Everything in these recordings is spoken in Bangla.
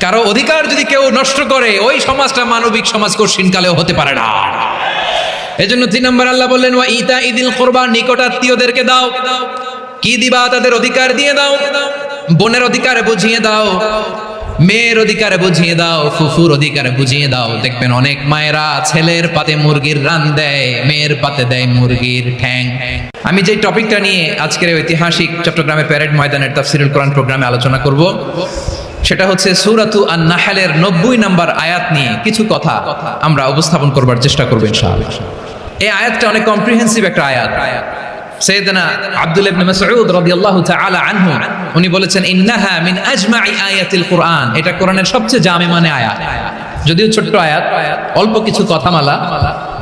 কারো অধিকার যদি কেউ নষ্ট করে, ওই সমাজটা মানবিক সমাজ কঠিনকালেও হতে পারে না। এজন্য 3 নম্বর আল্লাহ বললেন ওয়া ইতা ইদিল কুরবা, নিকটাত্মীয়দেরকে দাও। কি দিবা? তাদের অধিকার দিয়ে দাও। বোনের অধিকার বুঝিয়ে দাও, মেয়ের অধিকার বুঝিয়ে দাও, ফুফুর অধিকার বুঝিয়ে দাও। দেখবেন অনেক মায়েরা ছেলের পাতে মুরগির রান দেয়, মেয়ের পাতে দেয় মুরগির ঠ্যাং। আমি যে টপিকটা নিয়ে আজকের ঐতিহাসিক চট্টগ্রামের প্যারেড ময়দানের তাফসিরুল কোরআন প্রোগ্রামে আলোচনা করব, সেটা হচ্ছে সূরাতু আন-নাহলের 90 নম্বর আয়াত নিয়ে কিছু কথা আমরা উপস্থাপন করবার চেষ্টা করব ইনশাআল্লাহ। এই আয়াতটা অনেক কম্প্রিহেন্সিভ একটা আয়াত। সাইয়েদনা আব্দুল্লাহ ইবনে মাসউদ রাদিয়াল্লাহু তাআলা আনহু উনি বলেছেন ইন্নাহা মিন আজমাই আয়াতিল কুরআন, এটা কোরআনের সবচেয়ে জামি মানে আয়াত। যদিও ছোট্ট আয়াত, অল্প কিছু কথামালা,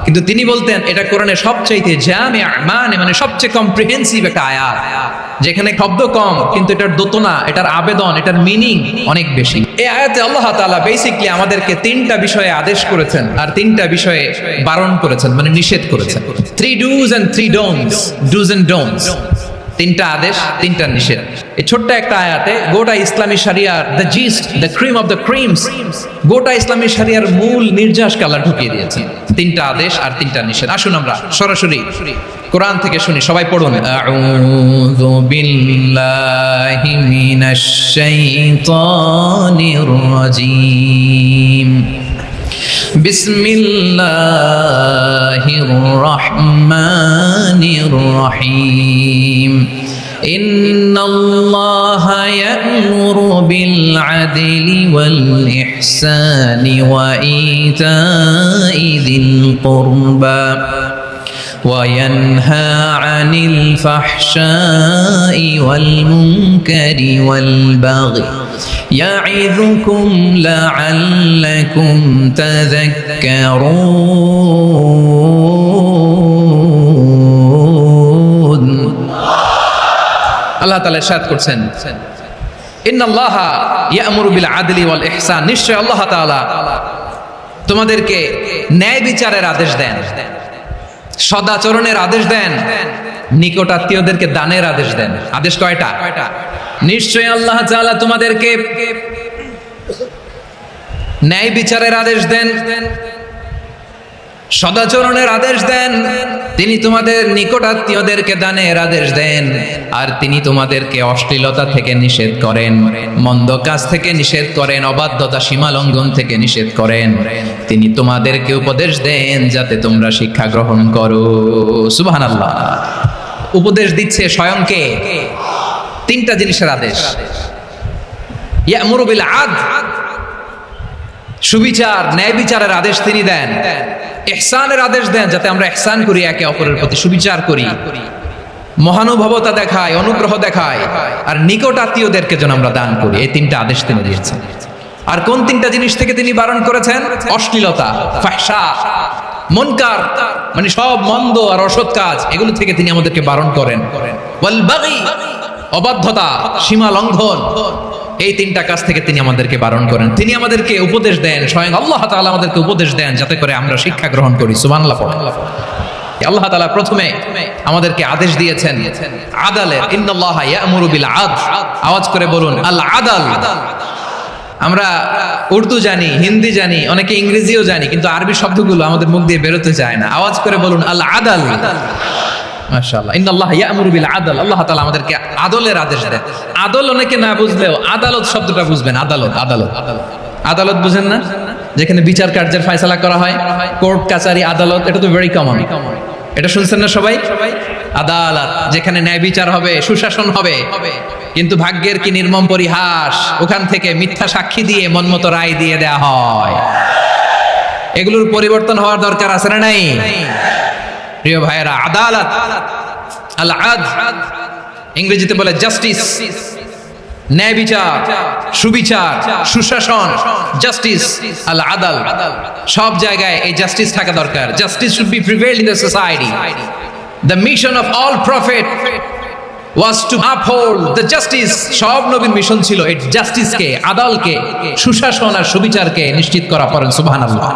কিন্তু তিনি বলতেন এটা কোরআনের সবচাইতে জামি মানে সবচেয়ে কম্প্রিহেন্সিভ একটা আয়াত, যেখানে শব্দ কম কিন্তু এটার দোতনা, এটার আবেদন, এটার মিনিং অনেক বেশি। এই আয়াতে আল্লাহ তাআলা বেসিক্যালি আমাদেরকে 3টা বিষয়ে আদেশ করেছেন আর 3টা বিষয়ে বারণ করেছেন, মানে নিষেধ করেছেন। 3 do's and 3 don'ts, do's and don'ts, 3টা আদেশ 3টা নিষেধ। এই ছোট্ট একটা আয়াতে গোটা ইসলামী শরিয়ার the gist, the cream of the creams, গোটা ইসলামী শরিয়ার মূল নির্যাসকে আল্লাহ ঢুকিয়ে দিয়েছেন। 3টা আদেশ আর 3টা নিষেধ। আসুন আমরা সরাসরি কোরআন থেকে শুনি, সবাই পড়ুন। আউযু বিল্লাহি মিনাশ শাইতানির রাজীম। বিসমিল্লাহির রহমানির রহিম। ইন্নাল্লাহা ইয়া'মুরু বিল আদলি ওয়াল ইহসানি ওয়া ইতাই যিল কুরবা وينهى عن الفحشاء والمنكر والبغي يعظكم لعلكم تذكرون। আল্লাহ তাআলা ইরশাদ করছেন ইন্নাল্লাহা ইয়া'মুরু বিল আদলি ওয়াল ইহসান, নিশ্চয় আল্লাহ তাআলা তোমাদেরকে ন্যায় বিচারের আদেশ দেন, সদাচরণের আদেশ দেন, নিকটাত্মীয়দেরকে দানের আদেশ দেন। আদেশ কয়টা? নিশ্চয় আল্লাহ তাআলা তোমাদেরকে ন্যায় বিচারের আদেশ দেন, সদাচরণের আদেশ দেন, তিনি তোমাদের নিকটাত্মীয়দেরকে দানের আদেশ দেন, আর তিনি তোমাদেরকে অশ্লীলতা থেকে নিষেধ করেন, মন্দ কাজ থেকে নিষেধ করেন, অবাধ্যতা সীমা লঙ্ঘন থেকে নিষেধ করেন। তিনি তোমাদেরকে উপদেশ দেন যাতে তোমরা শিক্ষা গ্রহণ করো। সুবহানাল্লাহ। উপদেশ দিচ্ছে স্বয়ং কে? 3টা জিনিসের আদেশ। ইয়া'মুরু বিল আদল, সুবিচার, ন্যায় বিচারের আদেশ তিনি দেন। ইহসানের আদেশ দেন, যাতে আমরা ইহসান করি, একে অপরের প্রতি সুবিচার করি, মহানুভবতা দেখায়, অনুগ্রহ দেখায়, আর নিকট আত্মীয়দেরকে যেন আমরা দান করি। এই 3টা আদেশ তিনি দিয়েছেন। আর কোন 3টা জিনিস থেকে তিনি বারণ করেছেন? অশ্লীলতা, ফাহশা, মুনকার, মানে সব মন্দ আর অসৎ কাজ, এগুলো থেকে তিনি আমাদেরকে বারণ করেন। ওয়াল বাগি, অবাধ্যতা, সীমা লঙ্ঘন, এই 3টা কাজ থেকে তিনি আমাদেরকে বারণ করেন। তিনি আমাদেরকে উপদেশ দেন, স্বয়ং আল্লাহ তাআলা আমাদেরকে উপদেশ দেন যাতে করে আমরা শিক্ষা গ্রহণ করি। সুবহানাল্লাহ। আল্লাহ তাআলা প্রথমে আমাদেরকে আদেশ দিয়েছেন আদালের। ইন্নাল্লাহা ইয়া'মুরু বিল আদল, আওয়াজ করে বলুন আল আদল। আমরা উর্দু জানি, হিন্দি জানি, অনেকে ইংরেজিও জানি, কিন্তু আরবি শব্দগুলো আমাদের মুখ দিয়ে বেরোতে চায় না। আওয়াজ করে বলুন আল আদল। মাশাআল্লাহ। ইন্নাল্লাহা ইয়া'মুরু বিল আদল, আল্লাহ তাআলা আমাদেরকে আদলের আদেশ দেন। আদল অনেকে না বুঝলেও আদালত শব্দটা বুঝবেন। আদালত, আদালত, আদালত বুঝেন না? যেখানে বিচার কার্যের ফয়সালা করা হয়, কোর্ট কাচারি, আদালত, এটা তো ভেরি কমন। এটা শুনছেন না সবাই? আদালত, যেখানে ন্যায় বিচার হবে, সুশাসন হবে। কিন্তু ভাগ্যের কি নির্মম পরিহাস, ওখান থেকে মিথ্যা সাক্ষী দিয়ে মনমতো রায় দিয়ে দেয়া হয়। এগুলোর পরিবর্তন হওয়ার দরকার আছে না নাই? প্রিয় ভাইয়েরা, আদালত, আল আদল, ইংরেজিতে বলে জাস্টিস, ন্যায় বিচার, সুবিচার, সুশাসন, জাস্টিস, আল আদল, সব জায়গায় এই জাস্টিস থাকা দরকার। Justice should be prevail in the society. The mission of all prophet was to uphold the justice. সব নবীর মিশন ছিল এই জাস্টিসকে, আদালকে, সুশাসন আর সুবিচারকে নিশ্চিত করা। পড়েন সুবহানাল্লাহ।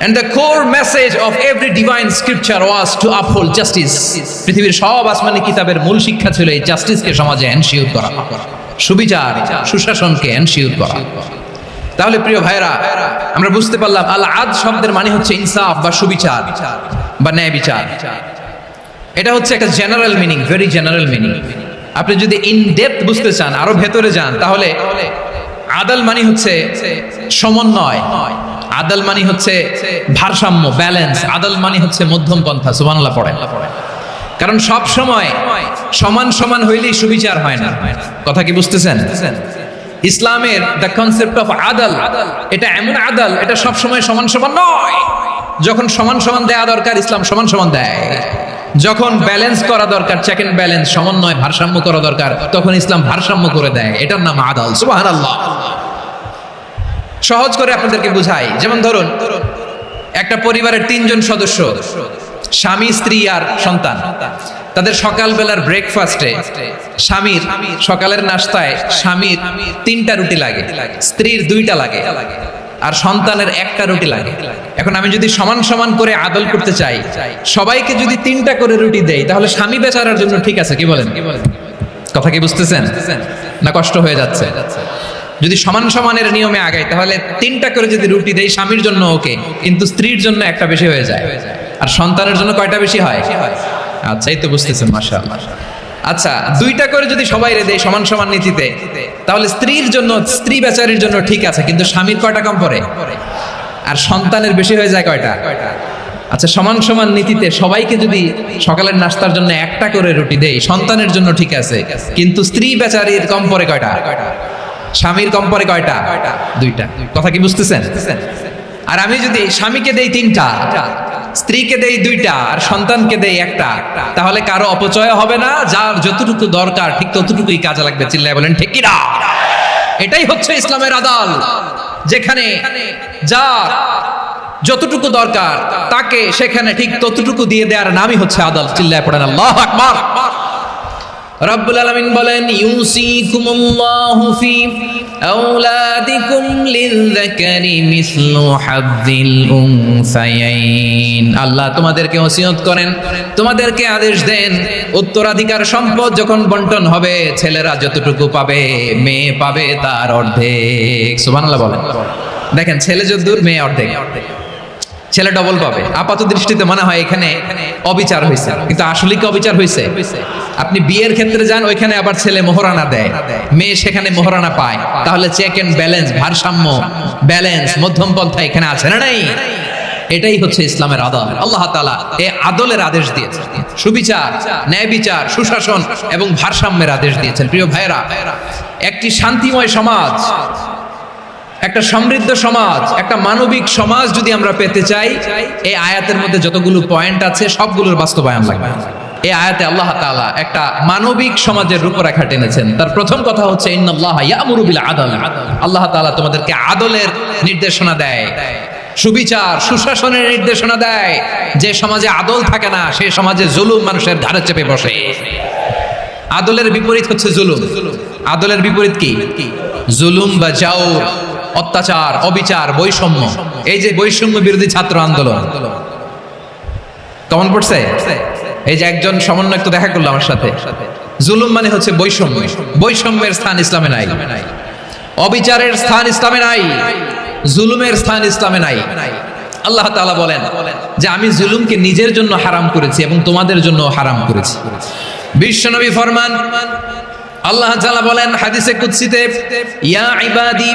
And the core message of every divine scripture was to uphold justice. পৃথিবীর সব আসমানি কিতাবের মূল শিক্ষা ছিল এই জাস্টিসকে সমাজে এনশিওর করা, সুবিচার, সুশাসনকে এনশিওর করা। তাহলে প্রিয় ভাইরা, আমরা বুঝতে পারলাম আল আদ শব্দের মানে হচ্ছে ইনসাফ বা সুবিচার বা ন্যায় বিচার। এটা হচ্ছে একটা general meaning, very general meaning. আপনি যদি ইন ডেপথ বুঝতে চান, আরো ভেতরে যান, তাহলে আদাল মানে হচ্ছে সমন্বয়, আদাল মানে হচ্ছে ভারসাম্য, ব্যালেন্স। আদাল মানে হচ্ছে মধ্যম পন্থা। সুবহানাল্লাহ পড়েন। কারণ সব সময় সমান সমান হইলেই সুবিচার হয় না। কথা কি বুঝতেছেন? ইসলামের দ্য কনসেপ্ট অফ আদাল, এটা এমন আদাল, এটা সব সময় সমান সমান নয়। যখন সমান সমান দেয়া দরকার, ইসলাম সমান সমান দেয়। যখন ব্যালেন্স করা দরকার, চেক এন্ড ব্যালেন্স, সমন্বয়, ভারসাম্য করা দরকার, তখন ইসলাম ভারসাম্য করে দেয়। এটার নাম আদাল। সুবহানাল্লাহ। সহজ করে আপনাদেরকে বুঝাই। যেমন ধরুন, একটা পরিবারের 3 জন সদস্য, স্বামী, স্ত্রী আর সন্তান। তাদের সকালবেলার ব্রেকফাস্টে স্বামীর, সকালের নাস্তায় স্বামীর 3টা রুটি লাগে, স্ত্রীর 2টা লাগে, আর সন্তানের 1টা রুটি লাগে। এখন আমি যদি সমান সমান করে আদল করতে চাই, সবাইকে যদি 3টা করে রুটি দেই, তাহলে স্বামী বেচারার জন্য ঠিক আছে? কি বলেন? কথা কি বুঝতেছেন না কষ্ট হয়ে যাচ্ছে? যদি সমান সমানের নিয়মে আগাই, তাহলে 3টা করে যদি রুটি দেই, স্বামীর জন্য ওকে, কিন্তু স্ত্রীর জন্য 1টা বেশি হয়ে যায়। আর সন্তানের জন্য কয়টা বেশি হয়? আচ্ছা, এই তো বুঝতেছেন, মাশাআল্লাহ। আচ্ছা, 2টা করে যদি সবাই রে দেয় সমান সমান নীতিতে, তাহলে স্ত্রীর জন্য, স্ত্রী বেচারির জন্য ঠিক আছে, কিন্তু স্বামীর কয়টা কম পড়ে? আর সন্তানের বেশি হয়ে যায় কয়টা? আচ্ছা, সমান সমান নীতিতে সবাইকে যদি সকালের নাস্তার জন্য 1টা করে রুটি দেই, সন্তানের জন্য ঠিক আছে, কিন্তু স্ত্রী বেচারির কম পড়ে কয়টা? স্বামীর কম পড়ে কয়টা? 2টা। কথা কি বুঝতেছেন? আর আমি যদি স্বামীকে দেই 3টা, স্ত্রীকে দেই 2টা, আর সন্তানকে দেই 1টা, তাহলে কারো অপচয় হবে না। যার যতটুকু দরকার ঠিক ততটুকুই কাজে লাগবে। চিল্লায় বলেন ঠিক কি না? এটাই হচ্ছে ইসলামের আদাল, যেখানে যার যতটুকু দরকার তাকে সেখানে ঠিক ততটুকু দিয়ে দেওয়ার নামই হচ্ছে আদাল। চিল্লায় পড়েন আল্লাহু আকবার। রব্বুল আলামিন বলেন, ইউসিকুমুল্লাহু ফি আওলাদিকুম লিযযাকারি মিসলু হাযযিল উনসায়াইন। আল্লাহ তোমাদেরকে ওসিয়ত করেন, তোমাদেরকে আদেশ দেন, উত্তরাধিকার সম্পদ যখন বন্টন হবে, ছেলেরা যতটুকু পাবে, মেয়ে পাবে তার অর্ধেক। সুবহানাল্লাহ বলেন। দেখেন, ছেলে যতদূর, মেয়ে অর্ধেক। ছেলে ডবল পাবে। আপাত দৃষ্টিতে মনে হয় এখানে অবিচার হয়েছে, কিন্তু আসলে কি অবিচার হয়েছে? আপনি বিয়ের ক্ষেত্রে যান, ওইখানে আবার ছেলে মোহরানা দেয়, মেয়ে সেখানে মোহরানা পায়। তাহলে চেক এন্ড ব্যালেন্স, ভারসাম্য, ব্যালেন্স, মধ্যম পন্থা এখানে আছে না নাই? এটাই হচ্ছে ইসলামের আদল। আল্লাহ তাআলা এই আদলের আদেশ দিয়েছেন, সুবিচার, ন্যায় বিচার, সুশাসন এবং ভারসাম্যের আদেশ দিয়েছেন। প্রিয় ভাইরা, একটি শান্তিময় সমাজ, একটা সমৃদ্ধ সমাজ, একটা মানবিক সমাজ যদি আমরা পেতে চাই, এই আয়াতের মধ্যে যতগুলো পয়েন্ট আছে সবগুলোর বাস্তবায়ন লাগবে। এই আয়াতে আল্লাহ তাআলা একটা মানবিক সমাজের রূপরেখা টেনেছেন। তার প্রথম কথা হচ্ছে, ইন্নাল্লাহা ইয়ামুরু বিল আদল। আল্লাহ তাআলা তোমাদেরকে আদলের নির্দেশনা দেয়, সুবিচার, সুশাসনের নির্দেশনা দেয়। যে সমাজে আদল থাকে না, সেই সমাজে জুলুম মানুষের ঘাড়ে চেপে বসে। আদলের বিপরীত হচ্ছে জুলুম। আদলের বিপরীত কি? জুলুম বা জাওর, অত্যাচার, অবিচার, বৈষম্য। এই যে বৈষম্য বিরোধী ছাত্র আন্দোলন কেমন পড়ছে? এই যে একজন সমন্বয়ক তো দেখা করলো আমার সাথে। জুলুম মানে হচ্ছে বৈষম্য। বৈষম্যের স্থান ইসলামে নাই, অবিচারের স্থান ইসলামে নাই, জুলুমের স্থান ইসলামে নাই। আল্লাহ তাআলা বলেন যে আমি জুলুমকে নিজের জন্য হারাম করেছি এবং তোমাদের জন্য হারাম করেছি। বিশ্বনবী ফরমান, আল্লাহ তাআলা বলেন হাদিসে কুদসিতে, ইয়া ইবাদি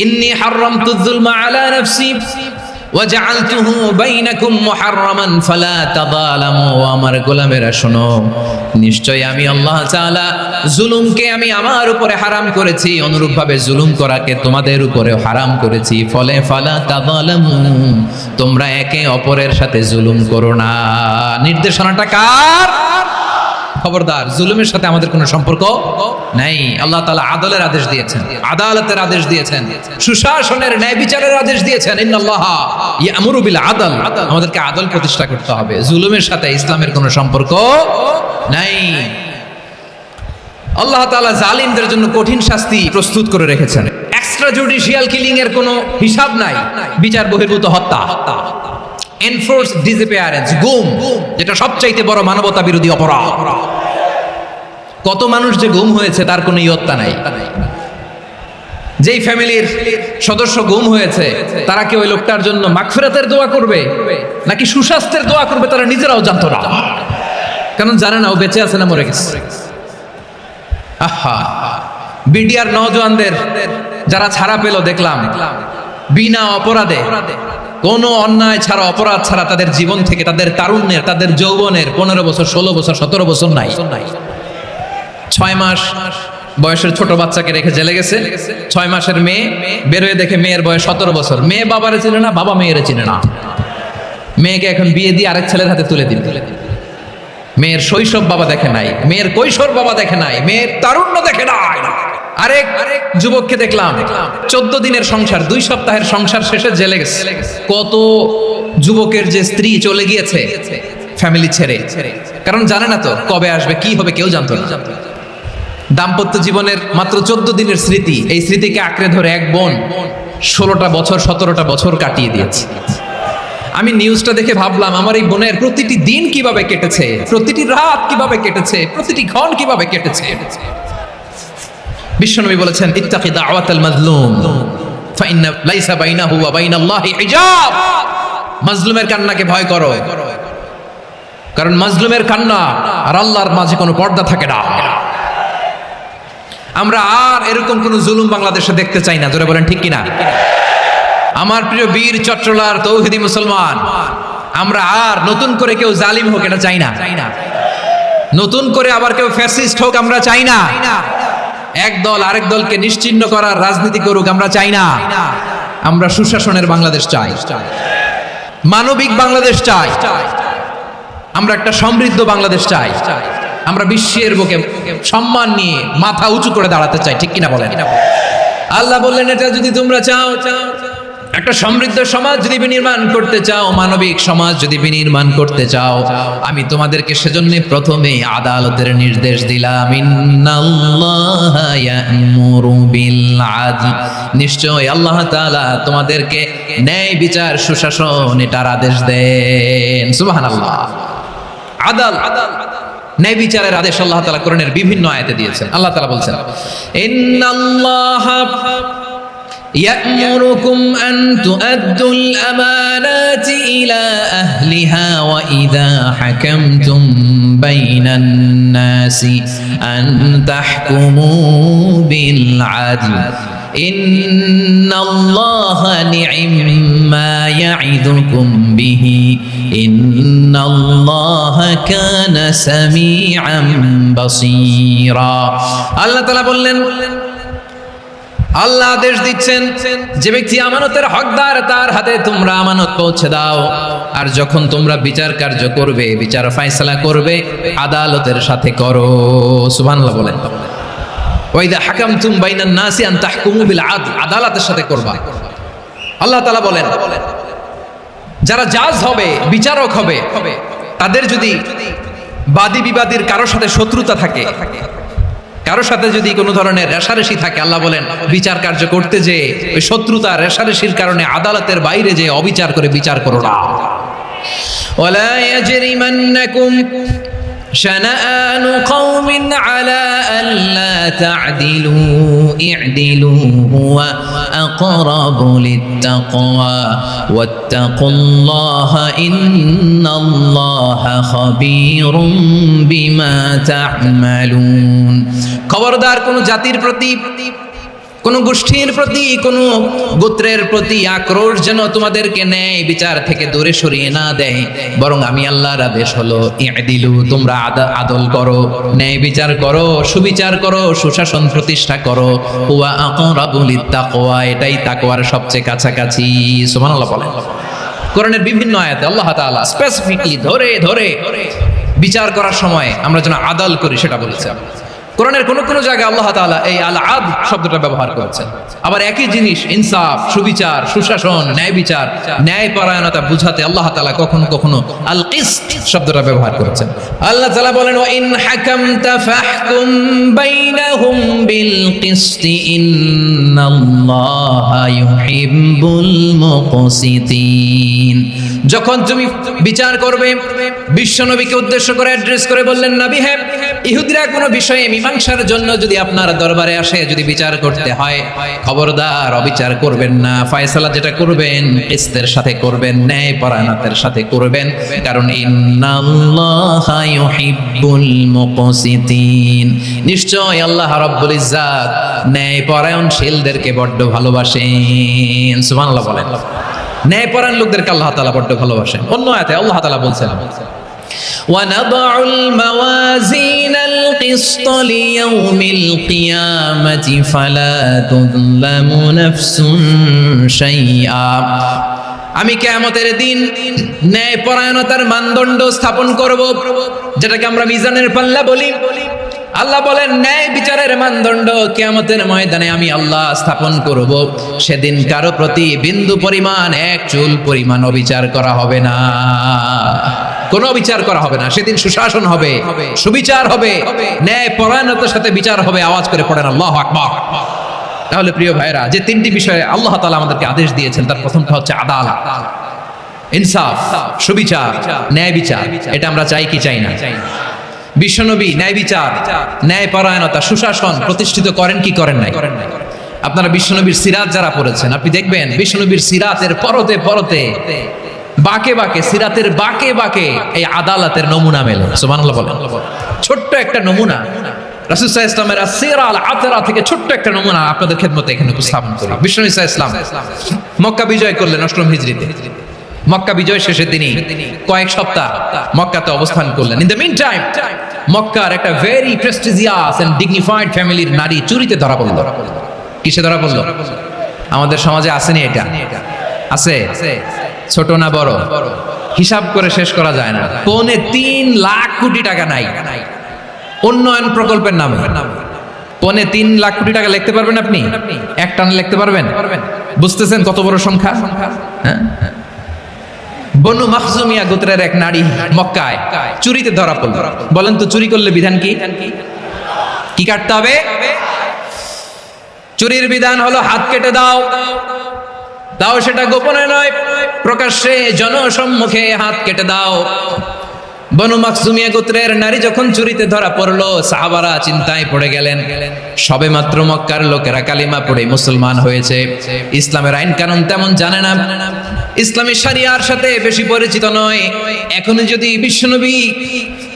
ইন্নী হারামতুয যুলমা আলা নাফসি ওয়া জাআলতুহু বাইনাকুম মুহাররামান ফালা তাযালামু। আমার গোলামেরা শোনো, নিশ্চয়ই আমি আল্লাহ তাআলা জুলুমকে আমি আমার উপরে হারাম করেছি, অনুরূপভাবে জুলুম করাকে তোমাদের উপরেও হারাম করেছি। ফলে ফালা তাযালামু, তোমরা একে অপরের সাথে জুলুম করো না। নির্দেশনাটা কার? খবরদার, জুলুমের সাথে আমাদের কোনো সম্পর্ক নাই। আল্লাহ তাআলা আদলের আদেশ দিয়েছেন, আদালতের আদেশ দিয়েছেন, সুশাসনের, ন্যায় বিচারের আদেশ দিয়েছেন। ইন্নাল্লাহা ইয়ামুরু বিল আদল। আমাদেরকে আদল প্রতিষ্ঠা করতে হবে। জুলুমের সাথে ইসলামের কোনো সম্পর্ক নাই। আল্লাহ তাআলা জালিমদের জন্য কঠিন শাস্তি প্রস্তুত করে রেখেছেন। এক্সট্রা জুডিশিয়াল কিলিং এর কোনো হিসাব নাই। বিচার বহির্ভূত হত্যা, এনফোর্সড ডিসঅ্যাপিয়ারেন্স, গুম, যেটা সবচাইতে বড় মানবতা বিরোধী অপরাধ। কত মানুষ যে গুম হয়েছে তার কোনো ইয়ত্তা নাই। যেই ফ্যামিলির সদস্য গুম হয়েছে তারা কি ওই লোকটার জন্য মাগফিরাতের দোয়া করবে নাকি সুস্বাস্থ্যের দোয়া করবে তারা নিজেরাও জানতো না, কারণ জানে না ও বেঁচে আছে না মরে গেছে। আহা, বিডিআর নওজওয়ানদের যারা ছাড়া পেল দেখলাম বিনা অপরাধে, কোনো অন্যায় ছাড়া অপরাধ ছাড়া তাদের জীবন থেকে, তাদের তারুণ্যের, তাদের যৌবনের 15 বছর 16 বছর 17 বছর নাই, 6 মাস বয়সের ছোট বাচ্চাকে রেখে জেলে গেছে। 6 মাসের মেয়ে বের হয়ে দেখে মেয়ের বয়স 17 বছর। মেয়ে বাবারে চিনে না, বাবা মেয়েরে চিনে না। মেয়েকে এখন বিয়ে দিয়ে আরেক ছেলের হাতে তুলে দিল। মেয়ের শৈশব বাবা দেখে নাই, মেয়ের কৈশোর বাবা দেখে নাই, মেয়ের তারুণ্য দেখে নাই। আরেক যুবককে দেখলাম 14 দিনের সংসার, 2 সপ্তাহের সংসার শেষে জেলে গেছে। কত যুবকের যে স্ত্রী চলে গিয়েছে ফ্যামিলি ছেড়ে, কারণ জানে না তো কবে আসবে, কি হবে, কেউ জানতো না। দাম্পত্য জীবনের মাত্র 14 দিনের স্মৃতি, এই স্মৃতিকে আঁকড়ে ধরে এক বোন 16টা বছর 17টা বছর কাটিয়ে দিয়েছে। আমি নিউজটা দেখে ভাবলাম আমার এই বোনের প্রতিটি দিন কিভাবে কেটেছে, প্রতিটি রাত কিভাবে কেটেছে, প্রতিটি ক্ষণ কিভাবে কেটেছে। বিশ্বনবী বলেছেন, ইত্তাকি দাওয়াতাল মাজলুম ফাইন্না লাইসা বাইনাহু ওয়া বাইনাল্লাহি হিজাব। মাজলুমের কান্নাকে ভয় করো, কারণ মাজলুমের কান্না আর আল্লাহর মাঝে কোনো পর্দা থাকে না। আমরা আর এরকম কোন জুলুম বাংলাদেশে দেখতে চাই না, জোরে বলেন ঠিক কিনা? আমার প্রিয় বীর চট্টলার তৌহিদি মুসলমান, আমরা আর নতুন করে কেউ জালিম হোক এটা চাই না, নতুন করে আবার কেউ ফ্যাসিস্ট হোক আমরা চাই না, এক দল আরেক দলকে নিশ্চিহ্ন করার রাজনীতি করুক আমরা চাই না। আমরা সুশাসনের বাংলাদেশ চাই, মানবিক বাংলাদেশ চাই, আমরা একটা সমৃদ্ধ বাংলাদেশ চাই, আমরা বিশ্বের বুকে সম্মান নিয়ে মাথা উঁচু করে দাঁড়াতে চাই, ঠিক কিনা বলেন? আল্লাহ বললেন, এটা যদি তোমরা চাও, একটা সমৃদ্ধ সমাজ যদি বিনির্মাণ করতে চাও, মানবিক সমাজ যদি বিনির্মাণ করতে চাও, আমি তোমাদেরকে সেজন্য প্রথমে আদালতের নির্দেশ দিলাম। ইন্নাল্লাহা ইয়া'মুরু বিল আদল, নিশ্চয় আল্লাহ তাআলা তোমাদেরকে ন্যায় বিচার সুশাসন এটার আদেশ দেন। সুবহানাল্লাহ। আদাল, ন্যায় বিচারের আদেশ আল্লাহ তাআলা কোরআনের বিভিন্ন আয়াতে দিয়েছেন। আল্লাহ তাআলা বলছেন, ইন্নাল্লাহা يأمركم أن تؤدوا الأمانات إلى أهلها وإذا حكمتم بين الناس أن تحكموا بالعدل إن الله نعم ما يعظكم به إن الله كان سميعا بصيرا। الله تعالى বললেন, আল্লাহ আদেশ দিচ্ছেন যে ব্যক্তি আমানতের হকদার তার হাতে তোমরা আমানত পৌঁছে দাও, আর যখন তোমরা বিচার কার্য করবে, বিচার ফয়সালা করবে, আদালতের সাথে করো। সুবহানাল্লাহ বলেন। ওয়াইদা হাকামতুম বাইনান নাসি আন তাহকুমু বিল আদল, আদালতের সাথে করবা। আল্লাহ তাআলা বলেন, যারা জাজ হবে, বিচারক হবে, তাদের যদি বাদী বিবাদীর কারোর সাথে শত্রুতা থাকে, কারোর সাথে যদি কোনো ধরনের রেষারেষি থাকে, আল্লাহ বলেন বিচার কার্য করতে যে ওই শত্রুতা রেষারেষির কারণে আদালতের বাইরে যে অবিচার করে বিচার করো না। ওয়ালা ইয়াজরিমান্নাকুম শানাআনু কওমিন আলা আল্লা তা'দিলু ই'দিলু হুয়া আকরাবু লিত্তাকওয়া ওয়াত্তাকুল্লাহা ইন্নাল্লাহা খাবীরুম বিমা তা'মালুন। খবরদার কোন জাতির প্রতি, কোন গোষ্ঠীর প্রতি, কোন গোত্রের প্রতি আক্রোশ যেন তোমাদেরকে ন্যায় বিচার থেকে দূরে সরিয়ে না দেয়, বরং আমি আল্লাহর আদেশ হলো ই'দিলু, তোমরা আদল করো, ন্যায় বিচার করো, সুবিচার করো, সুশাসন প্রতিষ্ঠা করো। হুয়া আকরাবু লিত্তাকওয়া, এটাই তাকওয়ার সবচেয়ে কাছাকাছি। সুবহানাল্লাহ বলেন। কোরআনের বিভিন্ন আয়াতে আল্লাহ তাআলা স্পেসিফিকলি ধরে ধরে বিচার করার সময় আমরা যেন আদল করি সেটা বলেছেন। কোরআনের কোন কোন জায়গায় আল্লাহ তাআলা এই আল আদল শব্দটা ব্যবহার করেছেন, আবার একই জিনিস ইনসাফ, সুবিচার, সুশাসন, ন্যায় বিচার, ন্যায় পরায়ণতা বুঝাতে আল্লাহ তাআলা কখনো কখনো আল কিসত শব্দটা ব্যবহার করেছেন। আল্লাহ তাআলা বলেন, ওয়া ইন হাকামতা ফাহকুম বাইনাহুম বিল কিসত ইন্নাল্লাহা ইউহিব্বুল মুকসিতিন। যখন তুমি বিচার করবে, বিশ্বনবীকে উদ্দেশ্য করে অ্যাড্রেস করে বললেন, নবী হে ইহুদিরা কোনো বিষয়ে মীমাংসার জন্য যদি আপনার দরবারে আসে, যদি বিচার করতে হয়, খবরদার অবিচার করবেন না। ফয়সালা যেটা করবেন কিসতের সাথে করবেন, ন্যায় পরায়ণতার সাথে করবেন, কারণ ইন্নাল্লাহা ইউহিব্বুল মুকসিতিন, নিশ্চয় আল্লাহ রাব্বুল ইজ্জাত ন্যায় পরায়ণশীলদেরকে বড্ড ভালোবাসেন। সুবহানাল্লাহ বলেন। ন্যায় পরায়ণ লোকদেরকে আল্লাহ তাআলা বড্ড ভালোবাসেন। অন্য আয়াতে আল্লাহ তাআলা বলছেন, وَنَضَعُ الْمَوَازِينَ الْقِسْطَ لِيَوْمِ الْقِيَامَةِ فَلَا تُظْلَمُ نَفْسٌ شَيْئًا। আমি কিয়ামতের দিন ন্যায় পরায়ণতার মানদণ্ড স্থাপন করব, যেটাকে আমরা মিজানের পাল্লা বলি। আল্লাহ বলেন ন্যায় বিচারের মানদণ্ড কিয়ামতের ময়দানে আমি আল্লাহ স্থাপন করব। সেদিন কারো প্রতি বিন্দু পরিমাণ, এক চুল পরিমাণ অবিচার করা হবে না, কোনো বিচার করা হবে না। সেদিন সুশাসন হবে, সুবিচার হবে, ন্যায় পরায়ণতার সাথে বিচার হবে। আওয়াজ করে পড়েন আল্লাহু আকবার। তাহলে প্রিয় ভাইরা, যে তিনটি বিষয়ে আল্লাহ তাআলা আমাদেরকে আদেশ দিয়েছেন, তার প্রথমটা হচ্ছে আদালত, ইনসাফ, সুবিচার, ন্যায় বিচার। এটা আমরা চাই কি চাই না? বিশ্বনবী ন্যায় বিচার, ন্যায় পরায়ণতা, সুশাসন প্রতিষ্ঠিত করেন কি করেন নাই? আপনারা বিশ্বনবীর সিরাত যারা পড়েছেন, আপনি দেখবেন বিশ্বনবীর সিরাতের পরতে পরতে, বাকে বাকে, সিরাতের বাকে বাকে এই আদালতের নমুনা মেলে। সুবহানাল্লাহ বলেন। ছোট্ট একটা নমুনা রাসূল সাল্লাল্লাহু আলাইহি ওয়াসাল্লামের আসিরা আল আতরা থেকে ছোট্ট একটা নমুনা আপনাদের খেদমতে এখানে উপস্থাপন করি। বিশ্বনবী সাল্লাল্লাহু আলাইহি ওয়াসাল্লাম মক্কা বিজয় করলেন 8ম হিজরিতে। মক্কা বিজয় শেষে তিনি কয়েক সপ্তাহ মক্কাতে অবস্থান করলেন। ইন দ্য মিন টাইম মক্কার একটা ভেরি প্রেস্টিজিয়াস এন্ড ডিগনিফাইড ফ্যামিলির নারী চুরিতে ধরা পড়ল। কিসে ধরা পড়ল? আমাদের সমাজে আসেনি এটা? আছে? ছোট না বড়? হিসাব করে শেষ করা যায় না। 3.5 লাখ কোটি টাকা নাই উন্নয়ন প্রকল্পের নামে। 3.5 লাখ কোটি টাকা লিখতে পারবেন আপনি? এক টানে লিখতে পারবেন? বুঝতেছেন কত বড় সংখ্যা? হ্যাঁ, বনু মাখজুমিয়া গোত্রের এক নারী মক্কায় চুরিতে ধরা পড়ল। বলেন তো চুরি করলে বিধান কি? কি কাটতে হবে? চুরির বিধান হলো হাত কেটে দাও। দাও সেটা গোপনে নয়, প্রকাশ্যে জনসম্মুখে হাত কেটে দাও। বনু মাখজুমিয়া গোত্রের নারী যখন চুরিতে ধরা পড়লো, সাহাবারা চিন্তায় পড়ে গেলেন। সবে মাত্র মক্কার লোকেরা কালিমা পড়ে মুসলমান হয়েছে, ইসলামের আইন কানুন তেমন জানে না, ইসলামী শরিয়ার সাথে বেশি পরিচিত নয়। এখন যদি বিশ্বনবী